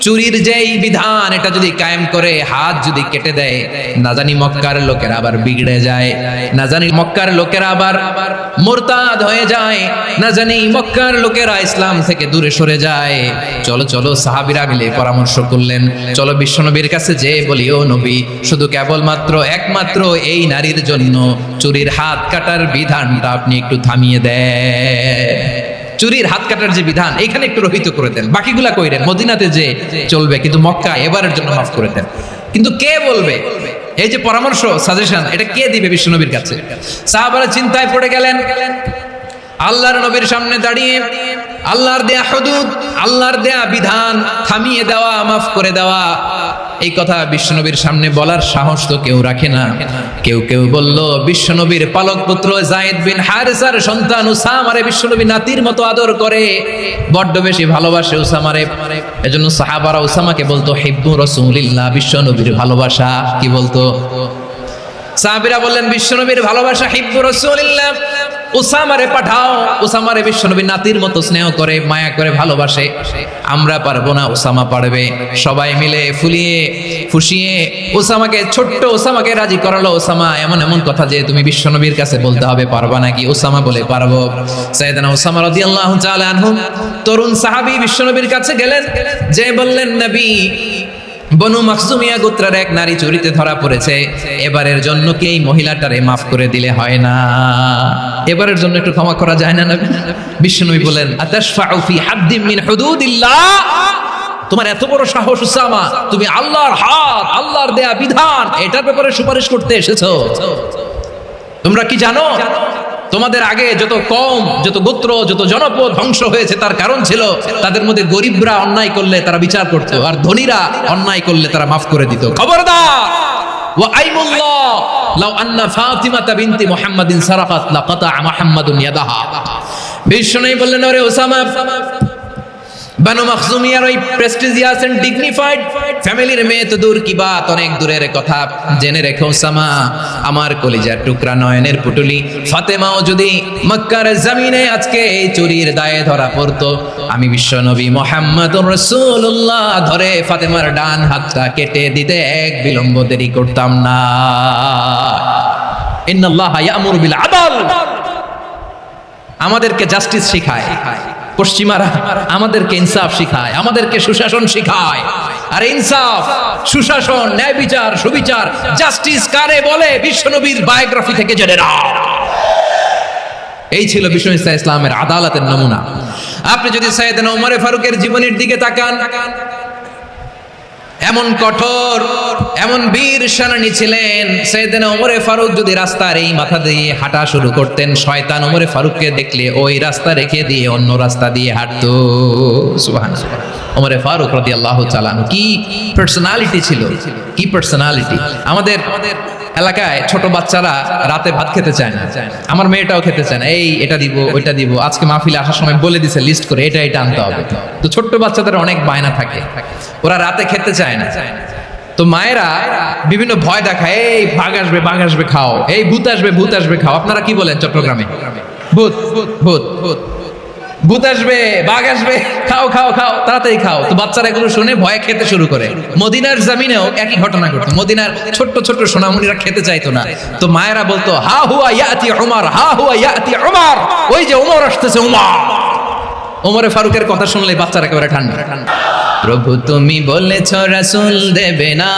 চুরির যেই বিধান এটা যদি কায়েম করে হাত যদি কেটে দেয়, না জানি মক্কার লোকেরা আবার বিগড়ে যায়, না জানি মক্কার লোকেরা আবার মুরতাদ হয়ে যায়, না জানি মক্কার লোকেরা ইসলাম থেকে দূরে সরে যায়। চলো চলো সাহাবীরা মিলে পরামর্শ করলেন, চলো বিশ্বনবীর কাছে যে বলি, ও নবী, শুধু কেবলমাত্র একমাত্র এই নারীর জন্য চুরির হাত কাটার বিধানটা আপনি একটু থামিয়ে দেন। চুরির হাত কাটার যে বিধান এখানে একটু রহিত করে দেন, বাকিগুলা কইরেন মদিনাতে যে চলবে, কিন্তু মক্কা এবারের জন্য মাফ করে দেন। কিন্তু কে বলবে? এই যে পরামর্শ, সাজেশন, এটা কে দিবে বিশ্বনবীর কাছে? সাহাবারা চিন্তায় পড়ে গেলেন। আল্লাহর নবীর সামনে দাঁড়িয়ে আল্লাহর দেয়া হুদুদ, আল্লাহর দেয়া বিধান থামিয়ে দেওয়া, মাফ করে দেওয়া, এই কথা বিশ্বনবীর সামনে বলার সাহস তো কেউ রাখে না। কেউ কেউ বলল, বিশ্বনবীর পালক পুত্র যায়েদ বিন হারেসার সন্তান উসামারে বিশ্বনবী নাতির মতো আদর করে, বড্ড বেশি ভালোবাসে উসামারে। এজন্য সাহাবারা উসামাকে বলতো হিব্বু রাসূলিল্লাহ, বিশ্বনবীর ভালোবাসা। কি বলতো? সাহাবীরা বললেন বিশ্বনবীর ভালোবাসা হিব্বু রাসূলিল্লাহ, উসামারে পাঠাও। উসামারে বিশ্বনবী নাতির মতো স্নেহ করে, মায়া করে, ভালোবাসে। আমরা পারবো না, উসামা পারবে। সবাই মিলে ফুলিয়ে ফুসিয়ে উসামাকে, ছোট্ট উসামাকে রাজি করালো। উসামা এমন এমন কথা যে তুমি বিশ্বনবীর কাছে বলতে হবে, পারবা নাকি? উসামা বলে পারবো। সাইয়েদনা উসামা রাদিয়াল্লাহু তাআলা আনহু তরুণ সাহাবী বিশ্বনবীর কাছে গেলেন, যে বললেন, নবী, বনু মাখজুমিয়া গোত্রের এক নারী চুরিতে ধরা পড়েছে, এবারের জন্য কি এই মহিলাটারে মাফ করে দিলে হয় না? এবারের জন্য একটু ক্ষমা করা যায় না নবী? বিশ্বনবী বলেন, আতাশফাউ ফি হাদ্দিন মিন হুদুদিল্লাহ, তোমার এত বড় সাহস উসামা, তুমি আল্লাহর হাত, আল্লাহর দেয়া বিধান, এটার ব্যাপারে সুপারিশ করতে এসেছো? তোমরা কি জানো তোমাদের আগে যত কওম, যত গোত্র, যত জনপদ ধ্বংস হয়েছে তার কারণ ছিল তাদের মধ্যে গরিবরা অন্যায় করলে তারা বিচার করত, আর ধনীরা অন্যায় করলে তারা মাফ করে দিত। খবরদার! ওয়া আইমুল্লাহ লাউ আন্না ফাতিমাতা বিনতি মুহাম্মাদিন সারাকাত লাকাতা মুহাম্মাদুন ইয়াদাহা। বিশ্বনবী বললেন, ওরে ওসামা, বানু মাখজুমিয়ার ওই প্রেস্টিজিয়াস এন্ড ডিগনিফাইড ফ্যামিলির মেয়ে তো দূর কি বাত, অনেক দূরের কথা। জেনে রেখো সামা, আমার কলিজার টুকরা নয়নের পুটুলি ফাতেমাও যদি মক্কার জমিনে আজকে এই চুরির দায়ে ধরা পড়তো, আমি বিশ্বনবী মুহাম্মদুর রাসূলুল্লাহ ধরে ফাতেমার ডান হাতটা কেটে দিতে এক বিলম্ব দেরি করতাম না। ইন্নাল্লাহা ইয়ামুরু বিল আদল, আমাদেরকে জাস্টিস শিখায়। পশ্চিমারা আমাদেরকে ইনসাফ শিখায়, আমাদেরকে সুশাসন শিখায়। আর ইনসাফ, সুশাসন, ন্যায় বিচার, সুবিচার, জাস্টিস কারে বলে বিশ্বনবীর বায়োগ্রাফি থেকে জেনে নাও। এই ছিল বিষ্ণু ইসলামের আদালতের নমুনা। আপনি যদি সাইয়েদনা ওমর ফারুকের জীবনের দিকে তাকান, এমন কঠোর, এমন বীর সেনানী ছিলেন। সাইয়েদনা ওমর ফারুক যদি রাস্তার এই মাথা দিয়ে হাঁটা শুরু করতেন, শয়তান ওমর ফারুককে দেখলে ওই রাস্তা রেখে দিয়ে অন্য রাস্তা দিয়ে হাঁটতো। সুবহানাল্লাহ। ওমর ফারুক রাদিয়াল্লাহু তাআলা কি পার্সোনালিটি ছিল, কি পার্সোনালিটি। আমাদের এলাকায় ছোট বাচ্চারা রাতে ভাত খেতে চায় না, আমার মেয়েটাও খেতে চায় না। এই এটা দিব, ওইটা দিব, আজকে মাহফিলে আসার সময় বলে দিছে লিস্ট করে এটা এটা আনতে হবে। তো ছোট্ট বাচ্চাদের অনেক বায়না থাকে, ওরা রাতে খেতে চায় না। তো মায়েরা বিভিন্ন ভয় দেখায়, এই বাঘ আসবে, বাঘ আসবে খাও, এই ভূত আসবে, ভূত আসবে খাও। আপনারা কি বলেন চট্টগ্রামে? ভূত ভূত ভূত ভূত আসবে, বাঘ আসবে, খাও খাও খাও, তাড়াতাড়ি খাও। তো বাচ্চারা এগুলো শুনে ভয়ে খেতে শুরু করে। মদিনার জমিনেও একই ঘটনা ঘটতো। মদিনার ছোট্ট ছোট্ট সোনামণিরা খেতে চাইতো না। তো মায়েরা বলতো, হা হুয়া ইয়াতি উমর, হা হুয়া ইয়াতি উমর, ওই যে উমর আসতেছে, উমর। ওমরে ফারুকের কথা শুনলে বাচ্চারা একেবারে ঠান্ডা। প্রভু তুমি বলেছ রাসূল দেবে না,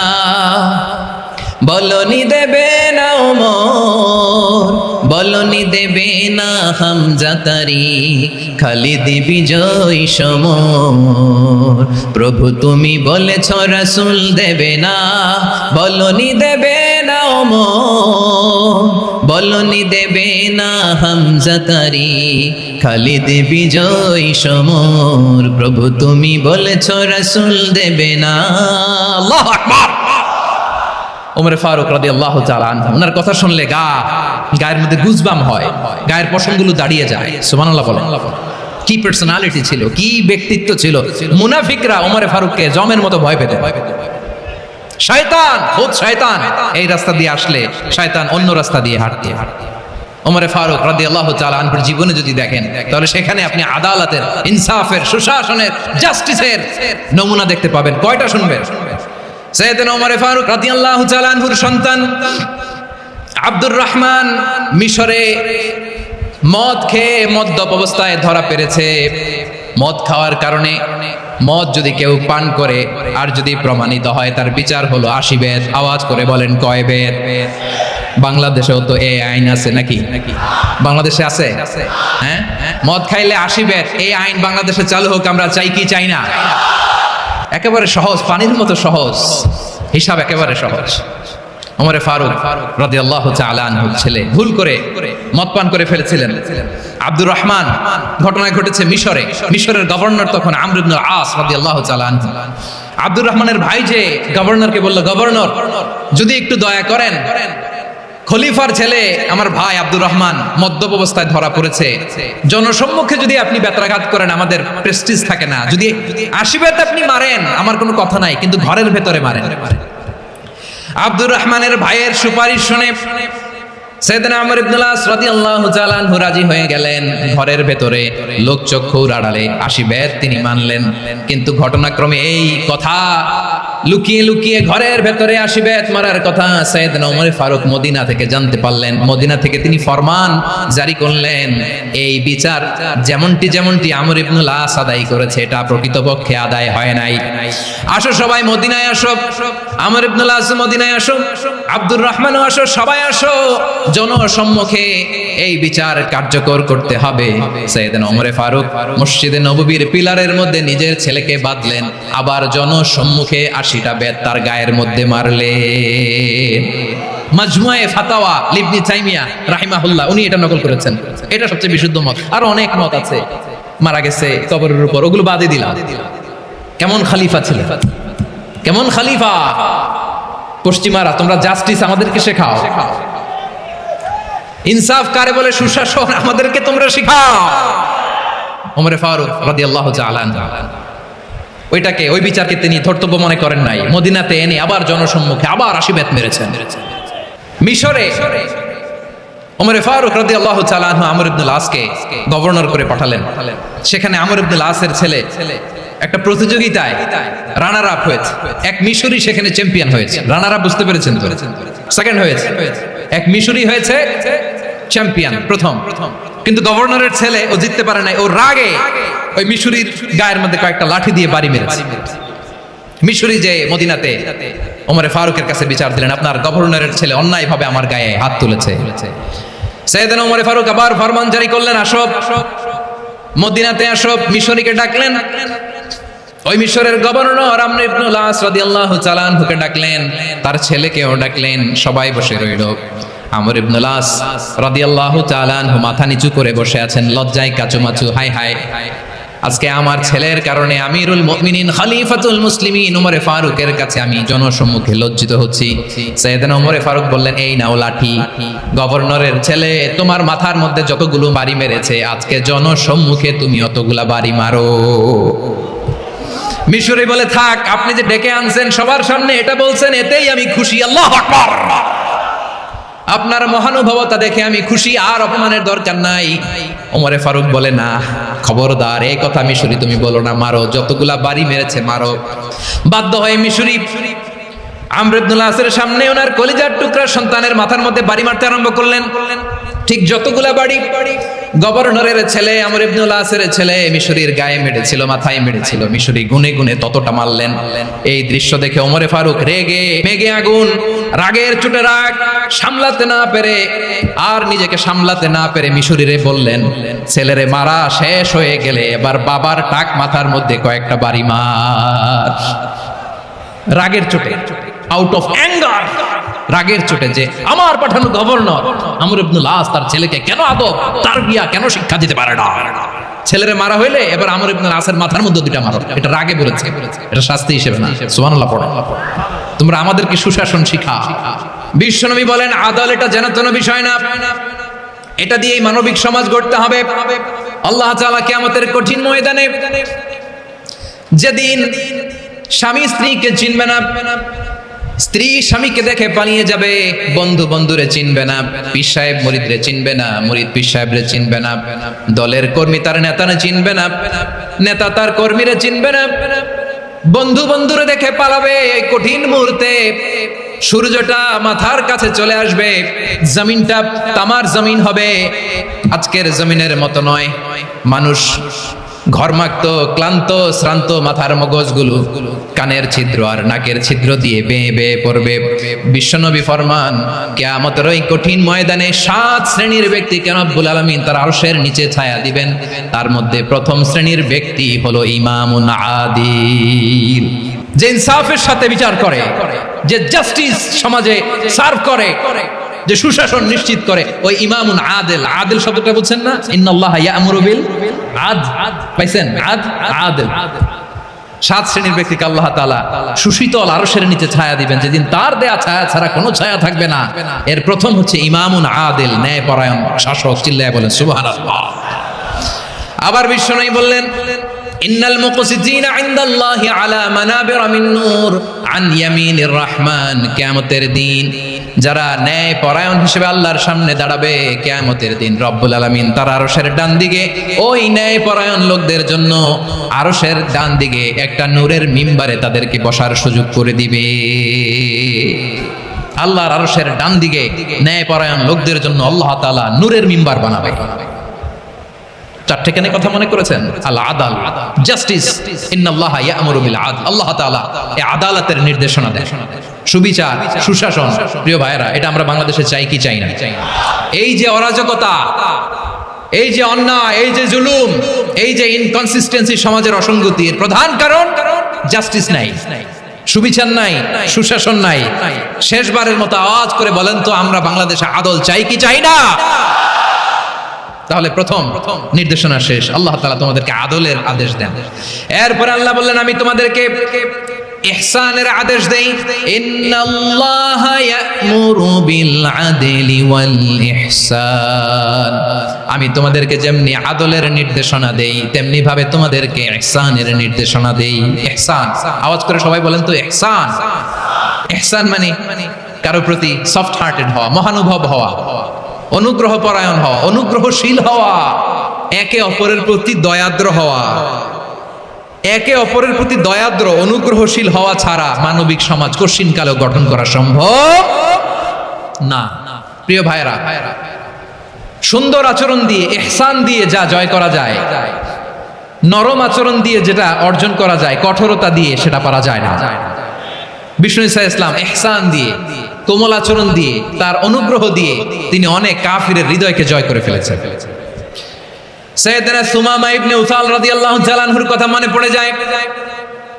বলনি দেবে না ওমর, বলনি দেবে না হামজা তারিক, খালিদ বিজয় সমর। প্রভু তুমি বলেছ রাসূল দেবে না, বলনি দেবে না ওমর, বলনি দেবে না হামজা তারিক, খালিদ বিজয় সমর। প্রভু তুমি বলেছ রাসূল দেবে না। আল্লাহু আকবার। ওমর ফারুক রাদিয়াল্লাহু তাআলা আনহু, ওনার কথা শুনলে গায়ের মধ্যে গুজবাম হয়, গায়ের পশমগুলো দাঁড়িয়ে যায়। সুবহানাল্লাহ বলেন। কি পার্সোনালিটি ছিল, কি ব্যক্তিত্ব ছিল। মুনাফিকরা ওমর ফারুককে জমের মতো ভয় পেত। শয়তান, খুদ শয়তান এই রাস্তা দিয়ে আসলে শয়তান অন্য রাস্তা দিয়ে হাঁটতে। ওমর ফারুক রাদিয়াল্লাহু তাআলা আনহুর জীবনে যদি দেখেন, তাহলে সেখানে আপনি আদালতের, ইনসাফের, সুশাসনের, জাস্টিসের নমুনা দেখতে পাবেন। কয়টা শুনবেন? সাইয়েদনা ওমর ফারুক রাদিয়াল্লাহু তাআলা আনহুর সন্তান আব্দুর রহমান মিশরে মদ খেয়ে মদ্যপ অবস্থায় ধরা পড়েছে। মদ খাওয়ার কারণে, মদ যদি কেউ পান করে আর যদি প্রমাণিত হয়, তার বিচার হলো 80 বেত। আওয়াজ করে বলেন কয় বেত? বাংলাদেশেও তো এই আইন আছে নাকি? বাংলাদেশে আছে? হ্যাঁ, মদ খাইলে 80 বেত, এই আইন বাংলাদেশে চালু হোক, আমরা চাই কি চাই না? একেবারে সহজ, পানির মতো সহজ হিসাব, একেবারে সহজ। ওমর ফারুক রাদিয়াল্লাহু তাআলা আনহুর ছেলে ভুল করে মদ পান করে ফেলেছিলেন। আব্দুর রহমান, ঘটনা ঘটেছে মিশরে। মিশরের গভর্নর তখন আমর ইবনে আস রাদিয়াল্লাহু তাআলা আনহু। আব্দুর রহমানের ভাই যে গভর্নরকে বলল, গভর্নর যদি একটু দয়া করেন, খলিফার ছেলে আমার ভাই আব্দুর রহমান মদ্যপ অবস্থায় ধরা পড়েছে, জনসম্মুখে যদি আপনি বেত্রাঘাত করেন আমাদের প্রেস্টিজ থাকে না, যদি 80 বেত আপনি মারেন আমার কোনো কথা নাই, কিন্তু ঘরের ভেতরে মারেন। আব্দুর রহমানের ভাইয়ের সুপারিশ শুনে সাইয়েদনা আমর ইবনে আস রাদিয়াল্লাহু তাআলা আনহু রাজি হয়ে গেলেন। ঘরের ভেতরে লোকচক্ষুর আড়ালে 80 বেত তিনি মানলেন। কিন্তু ঘটনাক্রমে এই কথা লুকিয়ে লুকিয়ে ঘরের ভেতরে 80 বেত মারার কথা সাইয়েদনা ওমর ফারুক মদিনা থেকে জানতে পারলেন। মদিনা থেকে তিনি ফরমান জারি করলেন, এই বিচার যেমনটি আমর ইবনে আস আদায় করেছে, এটা প্রকৃতপক্ষে আদায় হয় নাই। আসো সবাই মদিনায় আসো, আমর ইবনে আস মদিনায় আসো, আব্দুর রহমানও আসো, সবাই আসো, জনসম্মুখে এই বিচার কার্যকর করতে হবে। সাইয়েদনা ওমর ফারুক মসজিদে নববীর পিলারের মধ্যে নিজের ছেলেকে বাঁধলেন, আবার জনসম্মুখে 80টা বেত তার গায়ের মধ্যে মারলেন। মাজমুয়ে ফাতাওয়া ইবনে তাইমিয়া রাহিমাহুল্লাহ উনি এটা নকল করেছেন। এটা সবচেয়ে বিশুদ্ধ মত। আর অনেক মত আছে, মারা গেছে কবরের উপর, ওগুলো বাদে দিলাম। কেমন খলিফা ছিলেন, কেমন খলিফা! পশ্চিমারা তোমরা জাস্টিস আমাদেরকে শেখাও, ইনসাফ কারে বলে, সুশাসন আমাদেরকে তোমরা শেখাও। ওমর ফারুক রাদিয়াল্লাহু তাআলা আনহু ওইটাকে ওই বিচারকে তিনি ধর্তব্য মনে করেন নাই, মদিনাতে এনে আবার জনসম্মুখে আবার আশীর্বাদ মেরেছেন। মিশরে ওমরে ফারুক রাদিয়াল্লাহু তাআলা আনহু আমর ইবনুল আসকে গভর্নর করে পাঠালেন। সেখানে আমর ইবনুল আসের ছেলে একটা প্রতিযোগিতায় রানার আপ হয়েছে। এক মিশরি সেখানে চ্যাম্পিয়ন হয়েছে। রানার আপ বুঝতে পেরেছেন তো? সেকেন্ড হয়েছে। এক মিশরি হয়েছে চ্যাম্পিয়ন প্রথম, কিন্তু গভর্নরের ছেলে ও জিততে পারে নাই। ও রাগে ওই মিশরির গায়ের মধ্যে কয়েকটা লাঠি দিয়ে বাড়ি মেরেছে। মিশরি যে মদিনাতে ওমরে ফারুকের কাছে বিচার দিলেন, আপনার গভর্নরের ছেলে অন্যায়ভাবে আমার গায়ে হাত তুলেছে। সাইয়েদনা ওমরে ফারুক আবার ফরমান জারি করলেন, আসো মদিনাতে আসো। মিশরীকে ডাকলেন। ওই মিশরের গভর্নর আমর ইবনুল আস রাদিয়াল্লাহু তাআলা আনহুকে ডাকলেন, তার ছেলেকেও ডাকলেন। সবাই বসে রইল। আমর ইবনুল আস রাদিয়াল্লাহু তাআলা আনহু মাথা নিচু করে বসে আছেন, লজ্জায় কাচুমাচু। হায় হায়, আজকে আমার ছেলের কারণে আমিরুল মুমিনিন খলিফাতুল মুসলিমিন ওমরে ফারুকের কাছে আমি জনসম্মুখে লজ্জিত হচ্ছি। সাইয়েদনা ওমরে ফারুক বললেন, এই নাও লাঠি। গভর্নরের ছেলে তোমার মাথার মধ্যে যতগুলো বাড়ি মেরেছে, আজকে জনসম্মুখে তুমি অতগুলা বাড়ি মারো। মিশরি বলে, থাক, আপনি যে ডেকে আনছেন সবার সামনে এটা বলছেন, এতেই আমি খুশি। আল্লাহু আকবার। আপনার মহানুভবতা দেখে আমি খুশি, আর অপমানের দরকার নাই। ওমরে ফারুক বলে, না, খবরদার, এই কথা মিশরি তুমি বলো না, মারো, যতগুলা বাড়ি মেরেছে মারো। বাধ্য হয়ে মিশরি আমর ইবনুল আসের সামনে ওনার কলিজার টুকরা সন্তানের মাথার মধ্যে বাড়ি মারতে আরম্ভ করলেন। ঠিক যতগুলা বাড়ি গভর্নরের ছেলে আমর ইবনুল আসের ছেলে মিশরির গায়ে মেরেছিল, মাথায় মেরেছিল, মিশরি গুনে গুনে ততটা মারলেন। এই দৃশ্য দেখে ওমরে ফারুক রেগে মেগে আগুন, রাগের চোটে রাগ সামলাতে না পেরে, আর নিজেকে সামলাতে না পেরে মিশরিরে বললেন, ছেলেরে মারা শেষ হয়ে গেলে এবার বাবার টাক মাথার মধ্যে কয়েকটা বাড়ি মার। রাগের চোটে, আউট অফ অ্যাঙ্গার, রাগের চোটে, যে আমার পাঠানো গভর্নর আমর ইবনুল আস তার ছেলেকে কেন আদব তারবিয়া কেন শিক্ষা দিতে পারে না। ছেলেরে মারা হইলে এবার আমর ইবনুল আসের মাথার মধ্যে দুইটা মারো। এটা রাগে বলেছে, এটা শাস্তি হিসেবে না। সুবহানাল্লাহ পড়ো। তোমরা আমাদেরকে সুশাসন শিখা। বিশ্বনবী বলেন, আদালত এটা যেন তেন বিষয় না, এটা দিয়েই মানবিক সমাজ গড়তে হবে। আল্লাহ তাআলা কিয়ামতের কঠিন ময়দানে, যেদিন স্বামী স্ত্রীকে চিনবে না, স্ত্রী স্বামীকে দেখে পালিয়ে যাবে, বন্ধু বন্ধুরে চিনবে না, পীর সাহেব মুরিদরে চিনবে না, মুরিদ পীর সাহেবরে চিনবে না, দলের কর্মী তার নেতারে চিনবে না, নেতা তার কর্মীরে চিনবে না, বন্ধু বন্ধুরে দেখে পালাবে। এই কঠিন মুহূর্তে সূর্যটা মাথার কাছে চলে আসবে, জমিনটা তামার জমিন হবে। আজকের জমিনের মতো নয়। মানুষ ঘর্মাক্ত, ক্লান্ত, শ্রান্ত মাথার মগজগুলো কানের ছিদ্র আর নাকের ছিদ্র দিয়ে বেয়ে বেয়ে পড়বে। বিশ্বনবী ফরমান, কিয়ামতের ওই কঠিন ময়দানে 7 শ্রেণীর ব্যক্তিকে রব্বুল আলামিন তার আরশের নিচে ছায়া দিবেন। তার মধ্যে প্রথম শ্রেণীর ব্যক্তি হলো ইমামুন আদিল, যে ইনসাফের সাথে বিচার করে, যে জাস্টিস সমাজে সার্ভ করে, যে সুশাসন নিশ্চিত করে, ওই ইমামুন আদিল। আদিল শব্দটা বুঝছেন না? ইন্নাল্লাহা ইয়া'মুরু বিল আদল। পাইছেন? আদিল। 7 শ্রেণীর ব্যক্তিকে আল্লাহ তাআলা সুশীতল আরশের নিচে ছায়া দিবেন, যেদিন তার দেয়া ছায়া ছাড়া কোনো ছায়া থাকবে না। এর প্রথম হচ্ছে ইমামুন আদিল, ন্যায়পরায়ণ শাসক। চিল্লায়ে বলেন সুবহানাল্লাহ। আবার বিশ্বনবী বললেন, ইন্নাল মুকসিতিনা ইনদাল্লাহি আলা মানাবির মিন নূর আন ইয়ামিনির রহমান। কিয়ামতের দিন যারা ন্যায় পরায়ণ হিসেবে আল্লাহর সামনে দাঁড়াবে, কিয়ামতের দিন রব্বুল আলামিন তার আরশের ডান দিকে ওই ন্যায় পরায়ণ লোকদের জন্য আরশের ডান দিকে একটা নূরের মিম্বারে তাদেরকে বসার সুযোগ করে দিবে। আল্লাহর আরশের ডান দিকে ন্যায় পরায়ণ লোকদের জন্য আল্লাহ তাআলা নূরের মিম্বার বানাবে। 4টে কেন কথা মনে করেছেন? আল আদাল, জাস্টিস। ইন্নাল্লাহা ইয়া'মুরু বিল আদল। আল্লাহ তাআলা এই আদালতের নির্দেশনা দেন, সুবিচার, সুশাসন। প্রিয় ভাইরা, এটা আমরা বাংলাদেশে চাই কি চাই না? এই যে অরাজকতা, এই যে অন্যায়, এই যে জুলুম, এই যে ইনকনসিস্টেন্সি, সমাজের অসঙ্গতি, এর প্রধান কারণ জাস্টিস নাই, সুবিচার নাই, সুশাসন নাই। শেষবারের মতো আওয়াজ করে বলেন তো, আমরা বাংলাদেশে আদল চাই কি চাই না? তাহলে প্রথম নির্দেশনা শেষ। আল্লাহ তাআলা তোমাদেরকে আদলের আদেশ দেন। এরপর আল্লাহ বললেন, আমি তোমাদেরকে ইহসানের আদেশ দেই। ইন্নাল্লাহা ইয়া'মুরু বিল আদলি ওয়াল ইহসান। আমি তোমাদেরকে যেমনি আদলের নির্দেশনা দেই তেমনি ভাবে তোমাদেরকে ইহসানের নির্দেশনা দেই। ইহসান, আওয়াজ করে সবাই বলেন তো ইহসান। ইহসান মানে কারো প্রতি সফট হার্টেড হওয়া, মহানুভব হওয়া, অনুগ্রহ পরায়ণ হওয়া, অনুগ্রহশীল হওয়া, একে অপরের প্রতি দয়াদ্র হওয়া। একে অপরের প্রতি দয়াদ্র অনুগ্রহশীল হওয়া ছাড়া মানবিক সমাজ কঠিনকালেও গঠন করা সম্ভব না। প্রিয় ভাইরা, সুন্দর আচরণ দিয়ে, ইহসান দিয়ে যা জয় করা যায়, নরম আচরণ দিয়ে যেটা অর্জন করা যায়, কঠোরতা দিয়ে সেটা পারা যায় না। বিষ্ণু ঈসা ইসলাম ইহসান দিয়ে, কোমল আচরণ দিয়ে, তার অনুগ্রহ দিয়ে তিনি অনেক কাফিরের হৃদয়কে জয় করে ফেলেছেন। সাইয়েদনা সুমামা ইবনে উসাল রাদিয়াল্লাহু তাআলা আনহুর কথা মনে পড়ে যায়।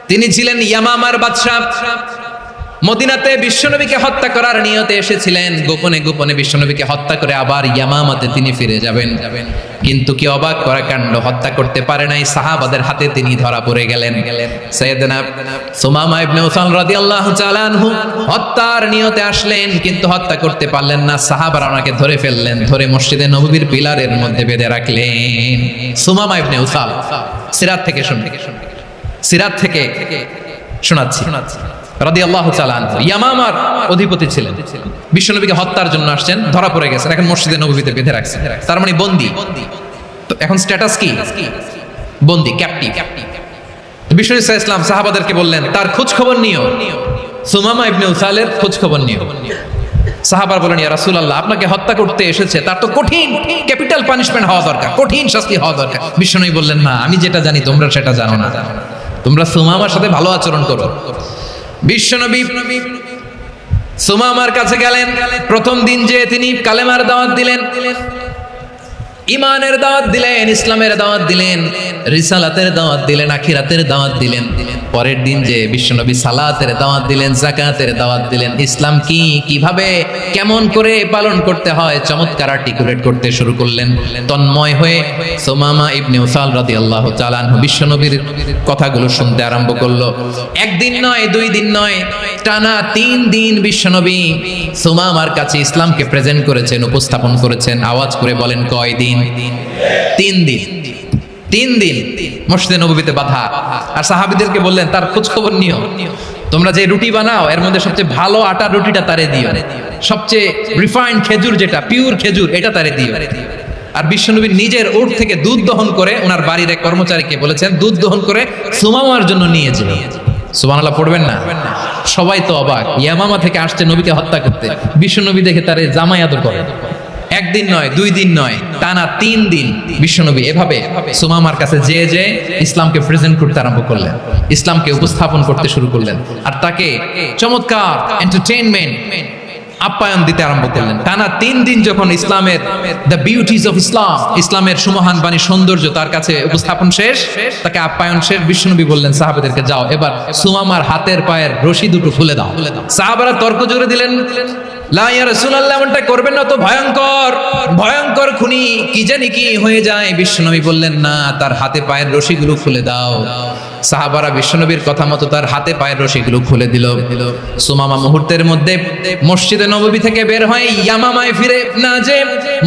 তিনি ছিলেন ইয়ামামার বাদশা। মদিনাতে বিশ্বনবীকে হত্যা করার নিয়তে এসেছিলেন। গোপনে গোপনে বিশ্বনবীকে হত্যা করে আবার ইয়ামামাতে তিনি ফিরে যাবেন। কিন্তু কি অবাক করা কাণ্ড, হত্যা করতে পারে নাই, সাহাবাদের হাতে তিনি ধরা পড়ে গেলেন। সাইয়েদনা সুমামা ইবনে উসাল রাদিয়াল্লাহু তাআলা আনহু হত্যার নিয়তে আসলেন, কিন্তু হত্যা করতে পারলেন না। সাহাবারা ওনাকে ধরে ফেললেন, ধরে মসজিদে নববীর পিলারের মধ্যে বেঁধে রাখলেন। সুমামা ইবনে উসাল, সিরাত থেকে শোনাচ্ছি রাদিয়াল্লাহু তাআলা আনহু ইয়ামামার অধিপতি ছিলেন। বিশ্বনবীকে হত্যার জন্য আসছেন, ধরা পড়ে গেছেন, এখন মসজিদে নববীতে বেঁধে রাখছেন। তার মানে বন্দী। তো এখন স্ট্যাটাস কি? বন্দী, ক্যাপটিভ। বিশ্বনবী সাল্লাল্লাহু আলাইহি ওয়াসাল্লাম সাহাবাদেরকে বললেন তার খোঁজ খবর নিও, সুমামা ইবনে উসালের খোঁজ খবর নিও। সাহাবারা বলেন ইয়া রাসূলুল্লাহ, আপনাকে হত্যা করতে এসেছে, তার তো কঠিন ক্যাপিটাল পানিশমেন্ট হওয়া দরকার, কঠিন শাস্তি হওয়া দরকার। বিশ্বনবী বললেন না, আমি যেটা জানি তোমরা সেটা জানো না, তোমরা সুমামার সাথে ভালো আচরণ করো। বিশ্বনবী সুমামার কাছে গেলেন। প্রথম দিন যে তিনি কালেমার দাওয়াত দিলেন, ঈমানের দাওয়াত দিলেন, ইসলামের দাওয়াত দিলেন, রিসালাতের দাওয়াত দিলেন, আখিরাতের দাওয়াত দিলেন। পরের দিন যে বিশ্বনবী সালাতের দাওয়াত দিলেন, যাকাতের দাওয়াত দিলেন। ইসলাম কি, কিভাবে, কেমন করে পালন করতে হয় চমৎকার আর্টিকুলেট করতে শুরু করলেন। তন্ময় হয়ে সুমামা ইবনে উসাল রাদিয়াল্লাহু তাআলা আনহু বিশ্বনবীর কথাগুলো শুনতে আরম্ভ করলো। একদিন নয়, 2 দিন নয়, টানা 3 দিন বিশ্বনবী সুমামার কাছে ইসলামকে প্রেজেন্ট করেছেন, উপস্থাপন করেছেন। আওয়াজ করে বলেন কয় দিন? 3 দিন। 3 দিন মসজিদে নববীতে বাঁধা। আর সাহাবীদেরকে বললেন তার খোঁজ খবর নিও, তোমরা যে রুটি বানাও এর মধ্যে সবচেয়ে ভালো আটার রুটিটা তারে দিও, সবচেয়ে রিফাইন্ড খেজুর, যেটা পিওর খেজুর, এটা তারে দিও। আর বিশ্বনবী নিজের ওট থেকে দুধ দহন করে ওনার বাড়ির এক কর্মচারীকে বলেছেন দুধ দহন করে সুমামার জন্য নিয়ে যাও। সুবহানাল্লাহ পড়বেন না? সবাই তো অবাক, ইয়ামামা থেকে আসছে নবীকে হত্যা করতে, বিশ্বনবী দেখে তারে জামাই আদর করে। একদিন নয়, 2 দিন নয়, টানা 3 দিন বিশ্বনবী এভাবে সুমামার কাছে যে ইসলামকে প্রেজেন্ট করতে আরম্ভ করলেন, ইসলামকে উপস্থাপন করতে শুরু করলেন। আর তাকে চমৎকার এন্টারটেইনমেন্ট, আপ্যায়ন দিতে আরম্ভ করলেন। টানা 3 দিন যখন ইসলামের দ্য বিউটিজ অফ ইসলাম, ইসলামের সুমহান বাণী, সৌন্দর্য তার কাছে উপস্থাপন শেষ, তাকে আপ্যায়ন শেষ, বিশ্বনবী বললেন সাহাবাদেরকে যাও এবার সুমামার হাতের পায়ের রশি দুটো খুলে দাও। সাহাবারা তর্ক জুড়ে দিলেন, লা ইয়া রাসূলুল্লাহ, এমনটা করবেন না, তো ভয়ঙ্কর ভয়ঙ্কর খুনি, কি জানি কি হয়ে যায়। বিশ্বনবী বললেন না, তার হাতে পায়ের রশিগুলো খুলে দাও। সাহাবারা বিশ্বনবীর কথা মতো তার হাতে পায়ের রশিগুলো খুলে দিল। সুমামা মুহূর্তের মধ্যে মসজিদে নববী থেকে বের হয়ে ইয়ামামায় ফিরে না যে